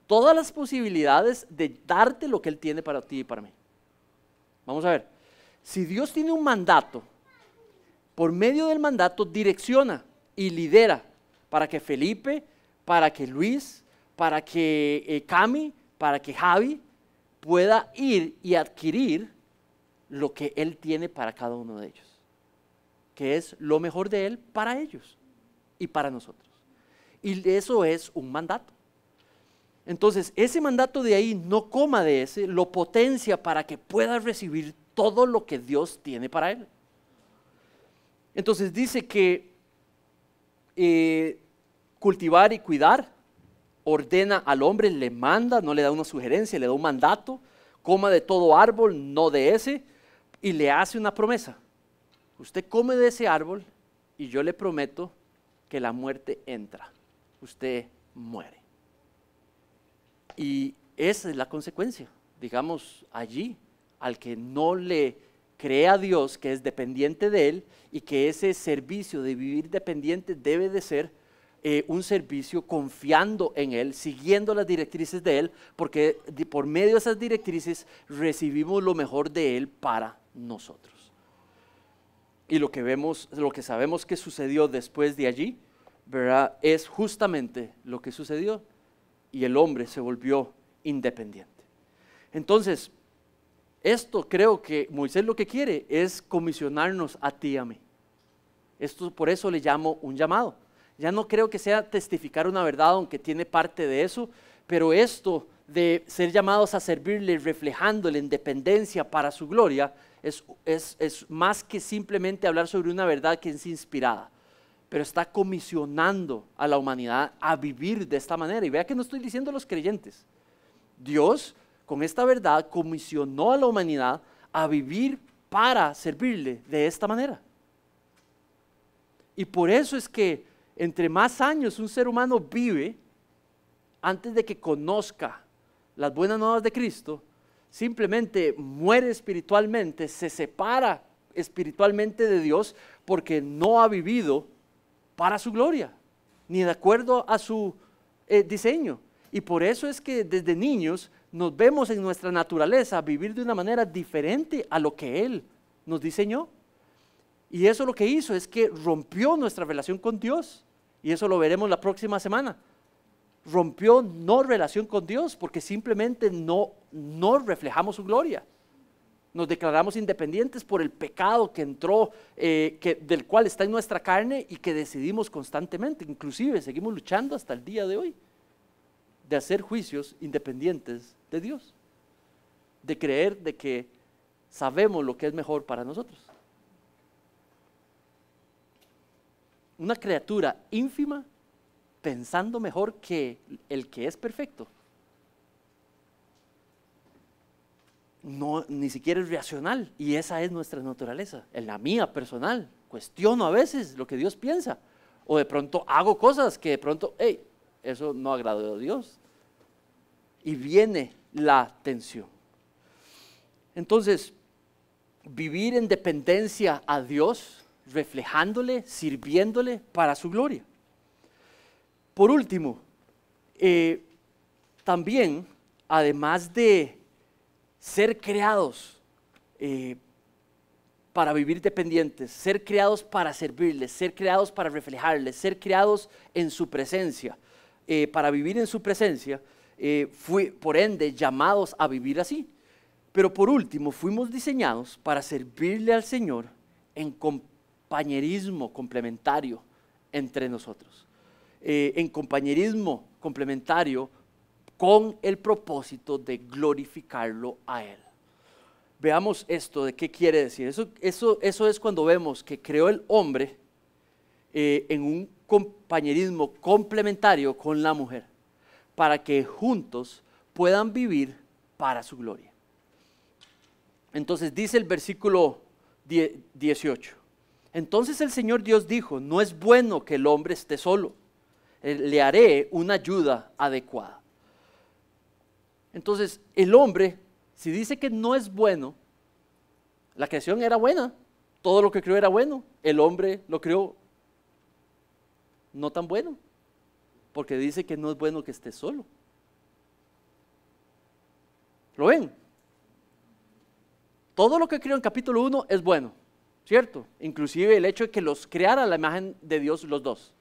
todas las posibilidades de darte lo que Él tiene para ti y para mí. Vamos a ver, si Dios tiene un mandato, por medio del mandato direcciona y lidera para que Felipe, para que Luis, para que Cami, para que Javi pueda ir y adquirir lo que Él tiene para cada uno de ellos, que es lo mejor de Él para ellos y para nosotros. Y eso es un mandato. Entonces, ese mandato de ahí, no coma de ese, lo potencia para que pueda recibir todo lo que Dios tiene para él. Entonces dice que cultivar y cuidar, ordena al hombre, le manda, no le da una sugerencia, le da un mandato, coma de todo árbol, no de ese, y le hace una promesa. Usted come de ese árbol y yo le prometo que la muerte entra. Usted muere. Y esa es la consecuencia, digamos, allí, al que no le cree a Dios, que es dependiente de Él, y que ese servicio de vivir dependiente debe de ser un servicio confiando en Él, siguiendo las directrices de Él, porque por medio de esas directrices recibimos lo mejor de Él para nosotros. Y lo que vemos, lo que sabemos que sucedió después de allí, ¿verdad?, es justamente lo que sucedió, y el hombre se volvió independiente. Entonces, esto creo que Moisés lo que quiere es comisionarnos a ti y a mí. Esto por eso le llamo un llamado. Ya no creo que sea testificar una verdad, aunque tiene parte de eso, pero esto de ser llamados a servirle, reflejándole en dependencia para su gloria, es más que simplemente hablar sobre una verdad que es inspirada, pero está comisionando a la humanidad a vivir de esta manera. Y vea que no estoy diciendo a los creyentes. Dios, con esta verdad, comisionó a la humanidad a vivir para servirle de esta manera. Y por eso es que entre más años un ser humano vive, antes de que conozca las buenas nuevas de Cristo, simplemente muere espiritualmente, se separa espiritualmente de Dios porque no ha vivido para su gloria, ni de acuerdo a su diseño. Y por eso es que desde niños nos vemos en nuestra naturaleza vivir de una manera diferente a lo que Él nos diseñó. Y eso lo que hizo es que rompió nuestra relación con Dios. Y eso lo veremos la próxima semana. Rompió no relación con Dios porque simplemente no reflejamos su gloria. Nos declaramos independientes por el pecado que entró, del cual está en nuestra carne y que decidimos constantemente. Inclusive seguimos luchando hasta el día de hoy de hacer juicios independientes de Dios, de creer de que sabemos lo que es mejor para nosotros. Una criatura ínfima pensando mejor que el que es perfecto. No, ni siquiera es racional, y esa es nuestra naturaleza. En la mía personal, cuestiono a veces lo que Dios piensa, o de pronto hago cosas que de pronto, hey, eso no agradó a Dios, y viene la tensión. Entonces, vivir en dependencia a Dios, reflejándole, sirviéndole para su gloria. Por último, también, además de ser creados para vivir dependientes, ser creados para servirles, ser creados para reflejarles, ser creados en su presencia, para vivir en su presencia, fui por ende llamados a vivir así. Pero por último, fuimos diseñados para servirle al Señor en compañerismo complementario entre nosotros, en compañerismo complementario con el propósito de glorificarlo a Él. Veamos esto, de qué quiere decir. Eso es cuando vemos que creó el hombre en un compañerismo complementario con la mujer, para que juntos puedan vivir para su gloria. Entonces dice el versículo 18. Entonces el Señor Dios dijo, no es bueno que el hombre esté solo, le haré una ayuda adecuada. Entonces el hombre, si dice que no es bueno, la creación era buena, todo lo que creó era bueno, el hombre lo creó no tan bueno, porque dice que no es bueno que esté solo. ¿Lo ven? Todo lo que creó en capítulo 1 es bueno, ¿cierto? Inclusive el hecho de que los creara a la imagen de Dios los dos.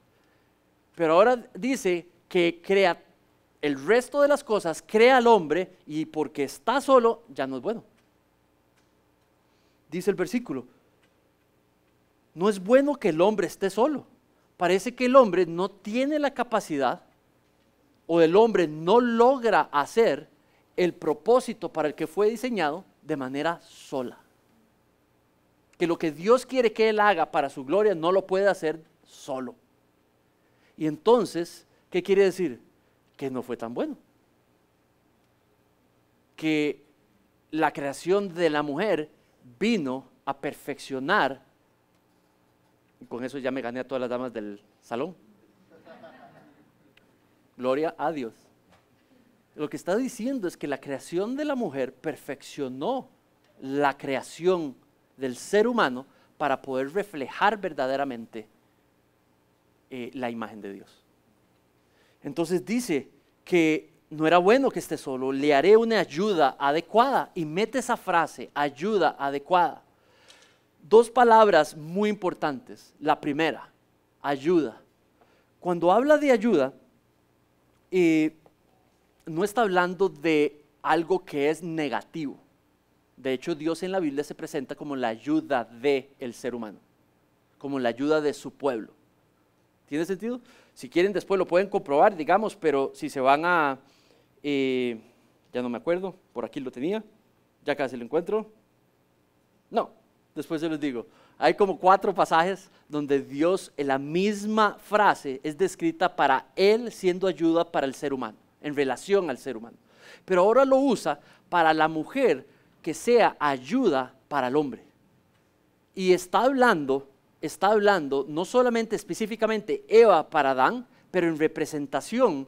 Pero ahora dice que crea el resto de las cosas, crea al hombre y porque está solo ya no es bueno. Dice el versículo, no es bueno que el hombre esté solo. Parece que el hombre no tiene la capacidad o el hombre no logra hacer el propósito para el que fue diseñado de manera sola. Que lo que Dios quiere que él haga para su gloria no lo puede hacer solo. Y entonces, ¿qué quiere decir? Que no fue tan bueno. Que la creación de la mujer vino a perfeccionar, y con eso ya me gané a todas las damas del salón. Gloria a Dios. Lo que está diciendo es que la creación de la mujer perfeccionó la creación del ser humano para poder reflejar verdaderamente la imagen de Dios. Entonces dice que no era bueno que esté solo, le haré una ayuda adecuada, y mete esa frase, ayuda adecuada. Dos palabras muy importantes. La primera, ayuda. Cuando habla de ayuda, no está hablando de algo que es negativo. De hecho, Dios en la Biblia se presenta como la ayuda del ser humano, como la ayuda de su pueblo. ¿Tiene sentido? Si quieren después lo pueden comprobar, digamos, pero si se van a, ya no me acuerdo, por aquí lo tenía, ya casi lo encuentro. No, después se los digo. Hay como 4 pasajes donde Dios en la misma frase es descrita para Él siendo ayuda para el ser humano, en relación al ser humano. Pero ahora lo usa para la mujer que sea ayuda para el hombre. Y está hablando no solamente específicamente Eva para Adán, pero en representación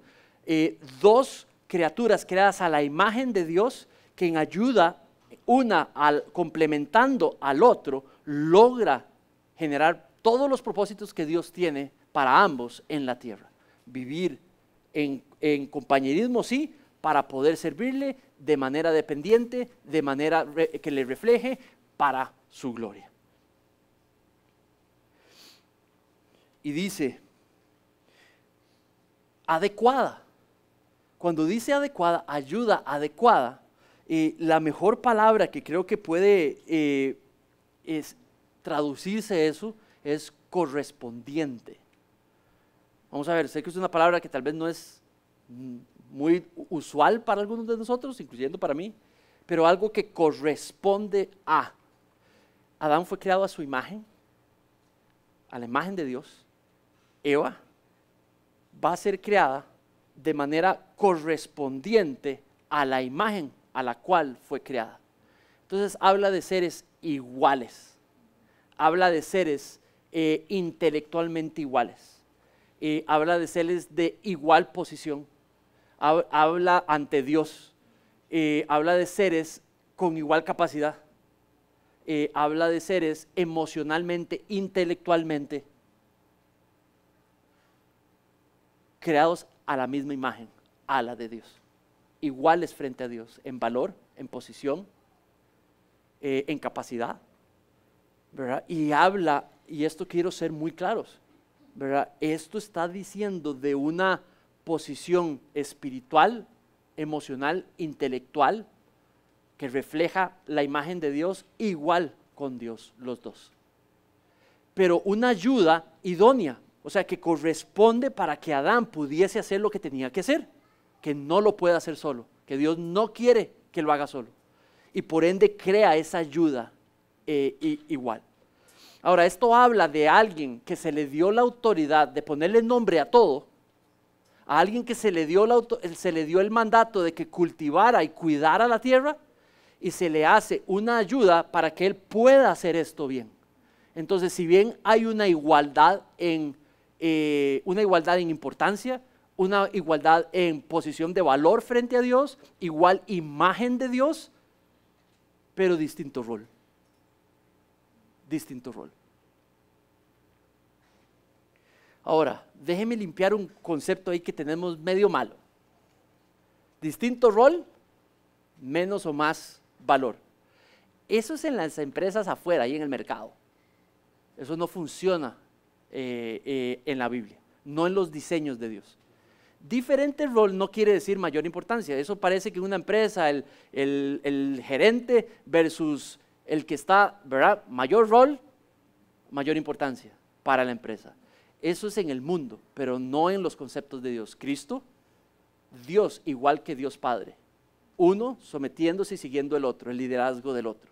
2 criaturas creadas a la imagen de Dios, que en ayuda, una complementando al otro, logra generar todos los propósitos que Dios tiene para ambos en la tierra. Vivir en compañerismo, sí, para poder servirle de manera dependiente, de manera que le refleje para su gloria. Y dice, adecuada. Cuando dice adecuada, ayuda adecuada, la mejor palabra que creo que puede es traducirse eso es correspondiente. Vamos a ver, sé que es una palabra que tal vez no es muy usual para algunos de nosotros, incluyendo para mí, pero algo que corresponde a. Adán fue creado a su imagen, a la imagen de Dios. Eva va a ser creada de manera correspondiente a la imagen a la cual fue creada. Entonces habla de seres iguales, habla de seres intelectualmente iguales, habla de seres de igual posición, habla ante Dios, habla de seres con igual capacidad, habla de seres emocionalmente, intelectualmente, creados a la misma imagen, a la de Dios, iguales frente a Dios, en valor, en posición, en capacidad, ¿verdad? Y habla, y esto quiero ser muy claros, ¿verdad? Esto está diciendo de una posición espiritual, emocional, intelectual, que refleja la imagen de Dios igual con Dios, los dos. Pero una ayuda idónea, o sea, que corresponde para que Adán pudiese hacer lo que tenía que hacer, que no lo puede hacer solo, que Dios no quiere que lo haga solo. Y por ende crea esa ayuda igual. Ahora, esto habla de alguien que se le dio la autoridad de ponerle nombre a todo, a alguien que se le dio el mandato de que cultivara y cuidara la tierra, y se le hace una ayuda para que él pueda hacer esto bien. Entonces, si bien hay una igualdad en importancia, una igualdad en posición de valor frente a Dios, igual imagen de Dios, pero distinto rol. Distinto rol. Ahora, déjeme limpiar un concepto ahí que tenemos medio malo. Distinto rol, menos o más valor. Eso es en las empresas afuera, ahí en el mercado. Eso no funciona en la Biblia, no en los diseños de Dios. Diferente rol no quiere decir mayor importancia. Eso parece que una empresa, el gerente versus el que está, ¿verdad? Mayor rol, mayor importancia para la empresa. Eso es en el mundo, pero no en los conceptos de Dios. Cristo, Dios igual que Dios Padre. Uno sometiéndose y siguiendo el otro, el liderazgo del otro.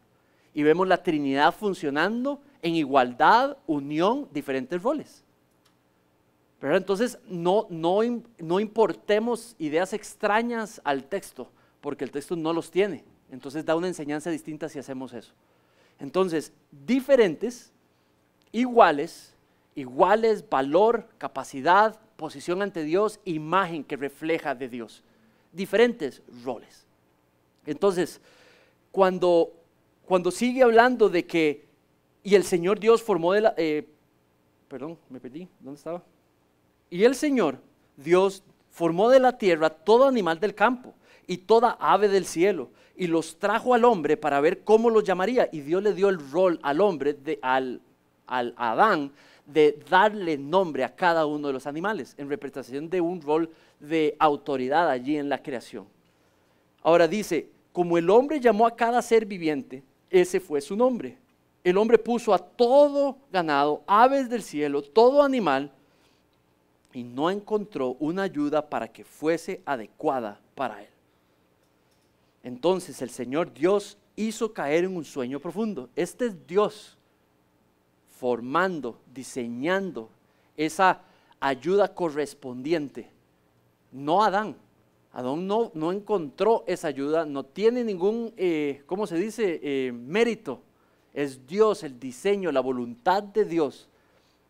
Y vemos la Trinidad funcionando en igualdad, unión, diferentes roles. Pero entonces no importemos ideas extrañas al texto, porque el texto no los tiene. Entonces da una enseñanza distinta si hacemos eso. Entonces, diferentes, iguales, valor, capacidad, posición ante Dios, imagen que refleja de Dios. Diferentes roles. Entonces, cuando sigue hablando de que, y el Señor Dios formó de la, perdón, me perdí, ¿dónde estaba? Y el Señor Dios formó de la tierra todo animal del campo y toda ave del cielo y los trajo al hombre para ver cómo los llamaría. Y Dios le dio el rol al hombre, al Adán, de darle nombre a cada uno de los animales en representación de un rol de autoridad allí en la creación. Ahora dice, como el hombre llamó a cada ser viviente, ese fue su nombre. El hombre puso a todo ganado, aves del cielo, todo animal, y no encontró una ayuda para que fuese adecuada para él. Entonces el Señor Dios hizo caer en un sueño profundo. Este es Dios formando, diseñando esa ayuda correspondiente. No Adán. Adán no encontró esa ayuda, no tiene ningún, ¿cómo se dice? Mérito. Es Dios, el diseño, la voluntad de Dios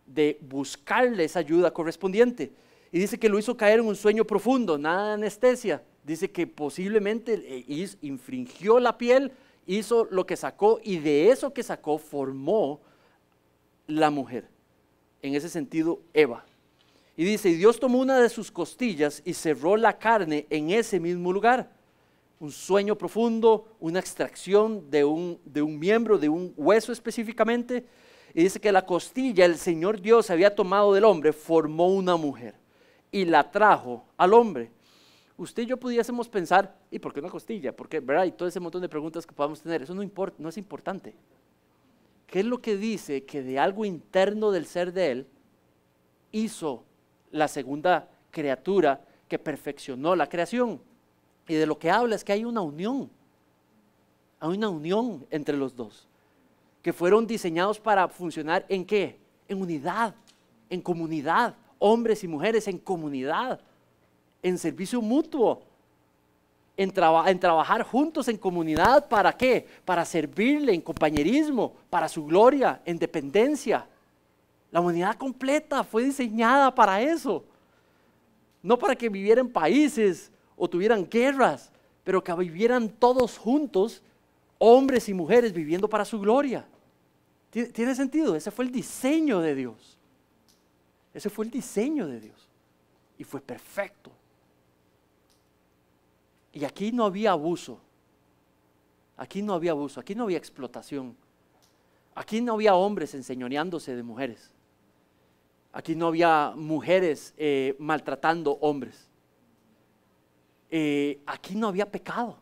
de buscarle esa ayuda correspondiente. Y dice que lo hizo caer en un sueño profundo, nada de anestesia. Dice que posiblemente infringió la piel, hizo lo que sacó y de eso que sacó formó la mujer. En ese sentido, Eva. Y dice, y Dios tomó una de sus costillas y cerró la carne en ese mismo lugar. Un sueño profundo, una extracción de un miembro, de un hueso específicamente. Y dice que la costilla, el Señor Dios había tomado del hombre, formó una mujer y la trajo al hombre. Usted y yo pudiésemos pensar, ¿y por qué una costilla? ¿Por qué? ¿Verdad? Y todo ese montón de preguntas que podamos tener, eso no importa, no es importante. ¿Qué es lo que dice? Que de algo interno del ser de él hizo la segunda criatura que perfeccionó la creación. Y de lo que habla es que hay una unión entre los dos, que fueron diseñados para funcionar ¿en qué? En unidad, en comunidad, hombres y mujeres en comunidad, en servicio mutuo, en trabajar juntos en comunidad. ¿Para qué? Para servirle en compañerismo, para su gloria, en dependencia. La humanidad completa fue diseñada para eso, no para que vivieran países o tuvieran guerras, pero que vivieran todos juntos, hombres y mujeres viviendo para su gloria. ¿Tiene sentido? Ese fue el diseño de Dios. Ese fue el diseño de Dios. Y fue perfecto. Y aquí no había abuso. Aquí no había abuso. Aquí no había explotación. Aquí no había hombres enseñoreándose de mujeres. Aquí no había mujeres maltratando hombres. Aquí no había pecado.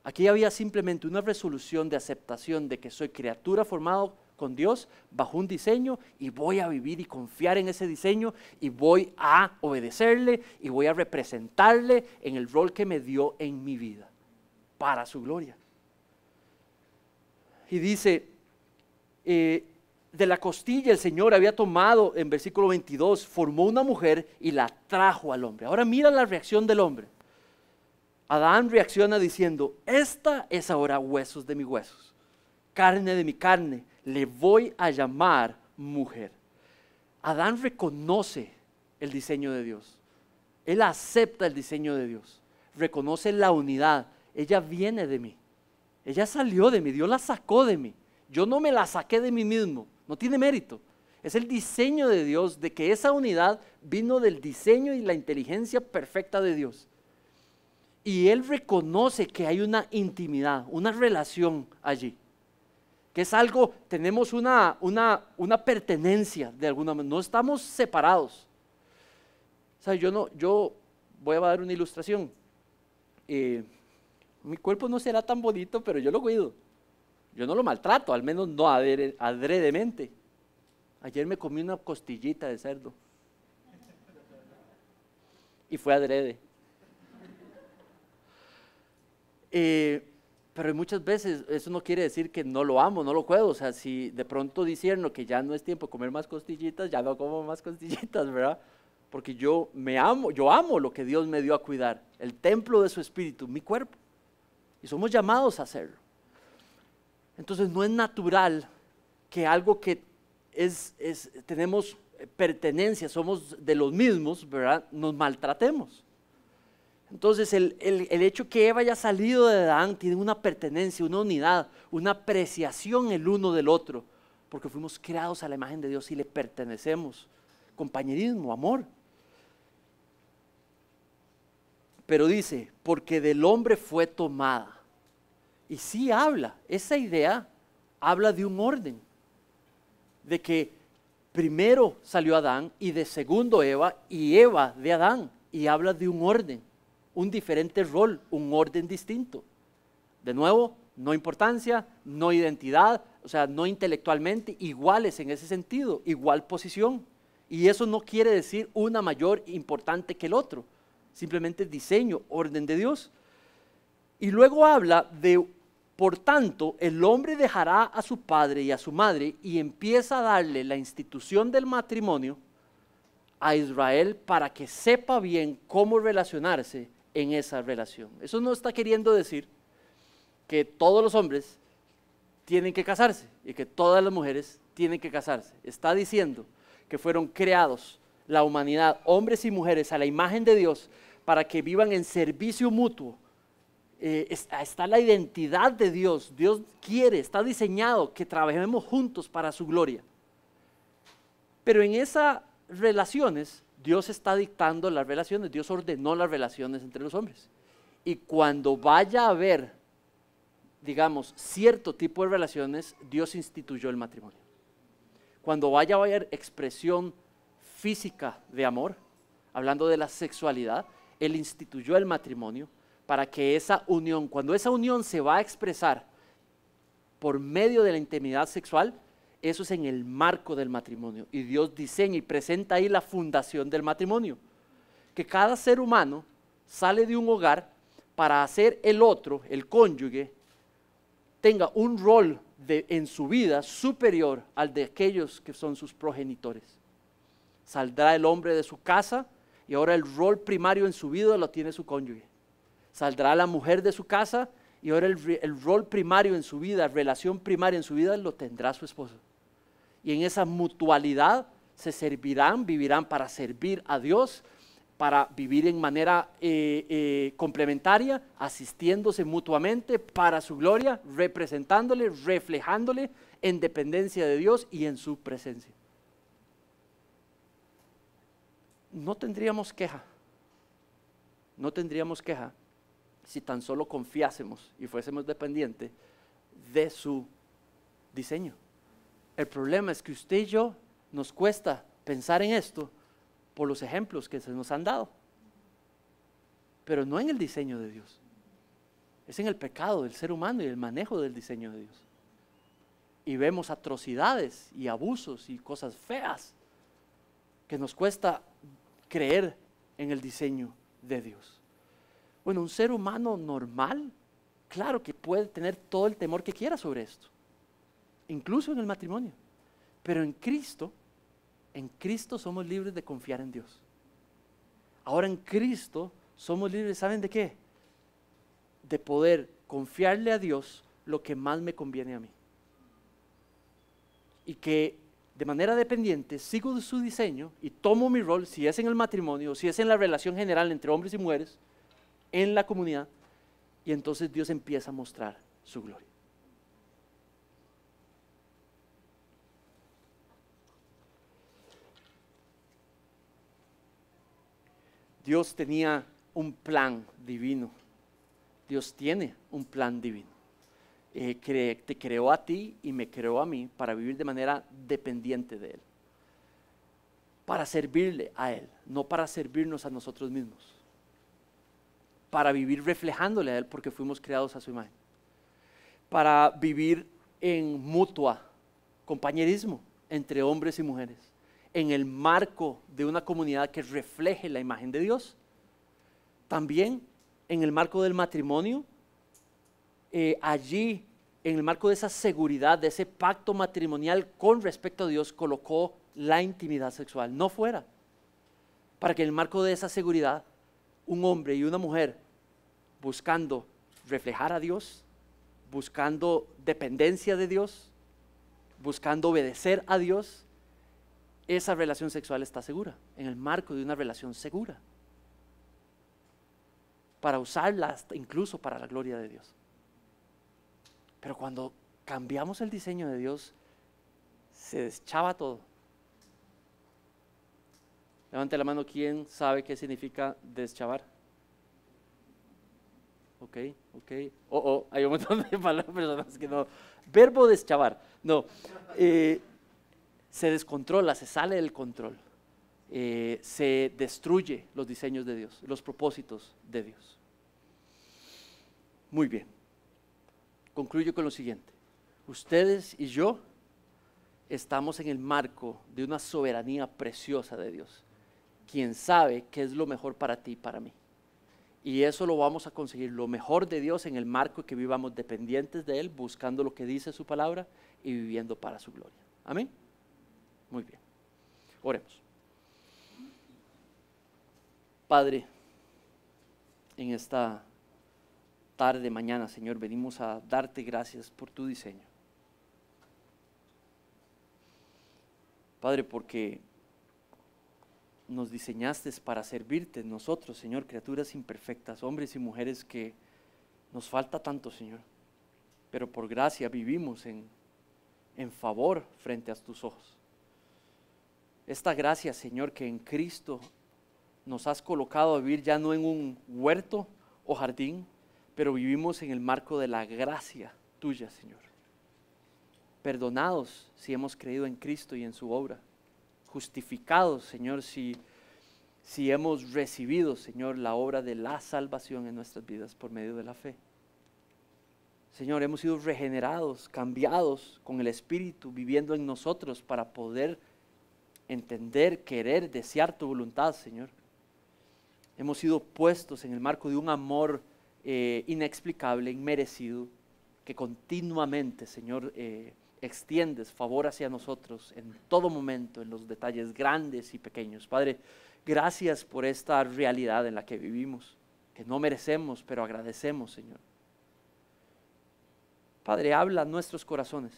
Aquí había simplemente una resolución de aceptación de que soy criatura formada con Dios bajo un diseño y voy a vivir y confiar en ese diseño y voy a obedecerle y voy a representarle en el rol que me dio en mi vida para su gloria. Y dice, de la costilla el Señor había tomado, en versículo 22, formó una mujer y la trajo al hombre. Ahora mira la reacción del hombre. Adán reacciona diciendo, esta es ahora huesos de mis huesos, carne de mi carne, le voy a llamar mujer. Adán reconoce el diseño de Dios, él acepta el diseño de Dios, reconoce la unidad. Ella viene de mí, ella salió de mí, Dios la sacó de mí, yo no me la saqué de mí mismo, no tiene mérito. Es el diseño de Dios, de que esa unidad vino del diseño y la inteligencia perfecta de Dios. Y él reconoce que hay una intimidad, una relación allí, que es algo, tenemos una pertenencia de alguna manera, no estamos separados. O sea, yo voy a dar una ilustración. Mi cuerpo no será tan bonito, pero yo lo cuido. Yo no lo maltrato, al menos no adredemente. Ayer me comí una costillita de cerdo y fue adrede. Pero muchas veces eso no quiere decir que no lo amo, no lo cuido. O sea, si de pronto discierno que ya no es tiempo de comer más costillitas, ya no como más costillitas, ¿verdad? Porque yo amo lo que Dios me dio a cuidar, el templo de su espíritu, mi cuerpo. Y somos llamados a hacerlo. Entonces no es natural que algo que tenemos pertenencia, somos de los mismos, ¿verdad? Nos maltratemos. Entonces el hecho que Eva haya salido de Adán tiene una pertenencia, una unidad, una apreciación el uno del otro, porque fuimos creados a la imagen de Dios y le pertenecemos. Compañerismo, amor. Pero dice, porque del hombre fue tomada. Y sí habla, esa idea habla de un orden, de que primero salió Adán y de segundo Eva y Eva de Adán, y habla de un orden, un diferente rol, un orden distinto. De nuevo, no importancia, no identidad, o sea, no intelectualmente, iguales en ese sentido, igual posición. Y eso no quiere decir una mayor importante que el otro, simplemente diseño, orden de Dios. Y luego habla de, por tanto, el hombre dejará a su padre y a su madre y empieza a darle la institución del matrimonio a Israel para que sepa bien cómo relacionarse en esa relación. Eso no está queriendo decir que todos los hombres tienen que casarse y que todas las mujeres tienen que casarse. Está diciendo que fueron creados la humanidad, hombres y mujeres, a la imagen de Dios para que vivan en servicio mutuo. Está la identidad de Dios. Dios quiere, está diseñado que trabajemos juntos para su gloria. Pero en esas relaciones, Dios está dictando las relaciones, Dios ordenó las relaciones entre los hombres. Y cuando vaya a haber, digamos, cierto tipo de relaciones, Dios instituyó el matrimonio. Cuando vaya a haber expresión física de amor, hablando de la sexualidad, Él instituyó el matrimonio para que esa unión, cuando esa unión se va a expresar por medio de la intimidad sexual, eso es en el marco del matrimonio. Y Dios diseña y presenta ahí la fundación del matrimonio. Que cada ser humano sale de un hogar para hacer el otro, el cónyuge, tenga un rol en su vida superior al de aquellos que son sus progenitores. Saldrá el hombre de su casa y ahora el rol primario en su vida lo tiene su cónyuge. Saldrá la mujer de su casa y ahora el rol primario en su vida, relación primaria en su vida lo tendrá su esposo. Y en esa mutualidad se servirán, vivirán para servir a Dios, para vivir en manera complementaria, asistiéndose mutuamente para su gloria, representándole, reflejándole en dependencia de Dios y en su presencia. No tendríamos queja, no tendríamos queja si tan solo confiásemos y fuésemos dependientes de su diseño. El problema es que usted y yo nos cuesta pensar en esto por los ejemplos que se nos han dado, pero no en el diseño de Dios, es en el pecado del ser humano y el manejo del diseño de Dios. Y vemos atrocidades y abusos y cosas feas que nos cuesta creer en el diseño de Dios. Bueno, un ser humano normal, claro que puede tener todo el temor que quiera sobre esto, incluso en el matrimonio, pero en Cristo somos libres de confiar en Dios. Ahora en Cristo somos libres, ¿saben de qué? de poder confiarle a Dios lo que más me conviene a mí. Y que de manera dependiente sigo de su diseño y tomo mi rol, si es en el matrimonio, si es en la relación general entre hombres y mujeres, en la comunidad, y entonces Dios empieza a mostrar su gloria. Dios tenía un plan divino. Dios tiene un plan divino. Te creó a ti y me creó a mí para vivir de manera dependiente de Él. Para servirle a Él, no para servirnos a nosotros mismos. Para vivir reflejándole a Él porque fuimos creados a su imagen. Para vivir en mutua compañerismo entre hombres y mujeres, en el marco de una comunidad que refleje la imagen de Dios. También en el marco del matrimonio, allí, en el marco de esa seguridad, de ese pacto matrimonial con respecto a Dios, colocó la intimidad sexual, no fuera. Para que en el marco de esa seguridad, un hombre y una mujer, buscando reflejar a Dios, buscando dependencia de Dios, buscando obedecer a Dios, esa relación sexual está segura, en el marco de una relación segura, para usarla hasta incluso para la gloria de Dios. Pero cuando cambiamos el diseño de Dios, se deschaba todo. Levante la mano, ¿quién sabe qué significa deschavar? Ok, hay un montón de personas que no. Verbo deschavar, no. Se descontrola, se sale del control. Se destruye los diseños de Dios, los propósitos de Dios. Muy bien. Concluyo con lo siguiente. Ustedes y yo estamos en el marco de una soberanía preciosa de Dios, quien sabe qué es lo mejor para ti y para mí. Y eso lo vamos a conseguir, lo mejor de Dios en el marco que vivamos dependientes de Él, buscando lo que dice su palabra y viviendo para su gloria. Amén. Muy bien. Oremos. Padre, en esta tarde, mañana, Señor, venimos a darte gracias por tu diseño. Padre, porque nos diseñaste para servirte nosotros, Señor, criaturas imperfectas, hombres y mujeres que nos falta tanto, Señor, pero por gracia vivimos en favor frente a tus ojos. Esta gracia, Señor, que en Cristo nos has colocado a vivir ya no en un huerto o jardín, pero vivimos en el marco de la gracia tuya, Señor. Perdonados si hemos creído en Cristo y en su obra. Justificados, Señor, si hemos recibido, Señor, la obra de la salvación en nuestras vidas por medio de la fe. Señor, hemos sido regenerados, cambiados con el Espíritu, viviendo en nosotros para poder entender, querer, desear tu voluntad, Señor. Hemos sido puestos en el marco de un amor inexplicable, inmerecido, que continuamente, Señor, extiendes favor hacia nosotros en todo momento, en los detalles grandes y pequeños. Padre, gracias por esta realidad en la que vivimos, que no merecemos, pero agradecemos, Señor. Padre, habla a nuestros corazones.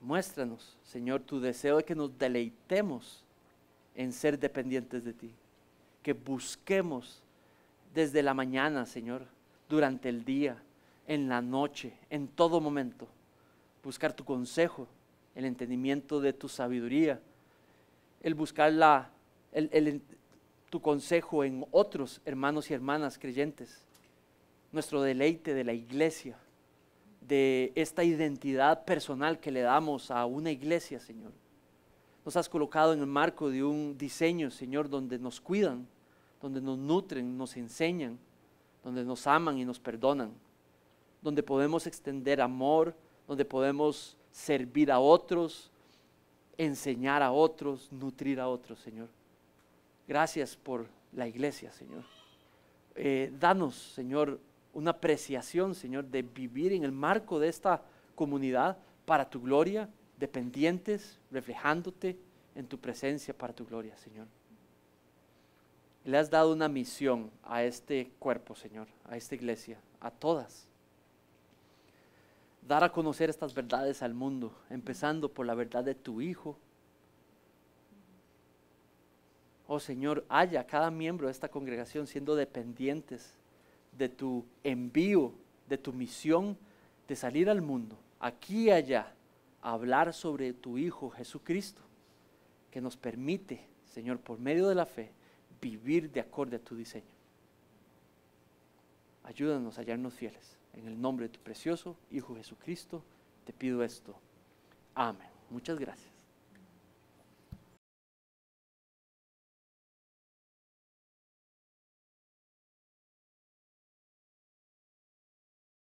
Muéstranos, Señor, tu deseo de que nos deleitemos en ser dependientes de ti, que busquemos desde la mañana, Señor, durante el día, en la noche, en todo momento, buscar tu consejo, el entendimiento de tu sabiduría, el buscar tu consejo en otros hermanos y hermanas creyentes, nuestro deleite de la iglesia, de esta identidad personal que le damos a una iglesia, Señor. Nos has colocado en el marco de un diseño, Señor, donde nos cuidan, donde nos nutren, nos enseñan, donde nos aman y nos perdonan, donde podemos extender amor, donde podemos servir a otros, enseñar a otros, nutrir a otros, Señor. Gracias por la iglesia, Señor. Danos, Señor, una apreciación, Señor, de vivir en el marco de esta comunidad para tu gloria, dependientes, reflejándote en tu presencia para tu gloria, Señor. Y le has dado una misión a este cuerpo, Señor, a esta iglesia, a todas. Dar a conocer estas verdades al mundo, empezando por la verdad de tu Hijo. Oh Señor, haya cada miembro de esta congregación siendo dependientes de tu envío, de tu misión de salir al mundo, aquí y allá, a hablar sobre tu Hijo Jesucristo, que nos permite, Señor, por medio de la fe, vivir de acuerdo a tu diseño. Ayúdanos a hallarnos fieles. En el nombre de tu precioso Hijo Jesucristo, te pido esto. Amén. Muchas gracias.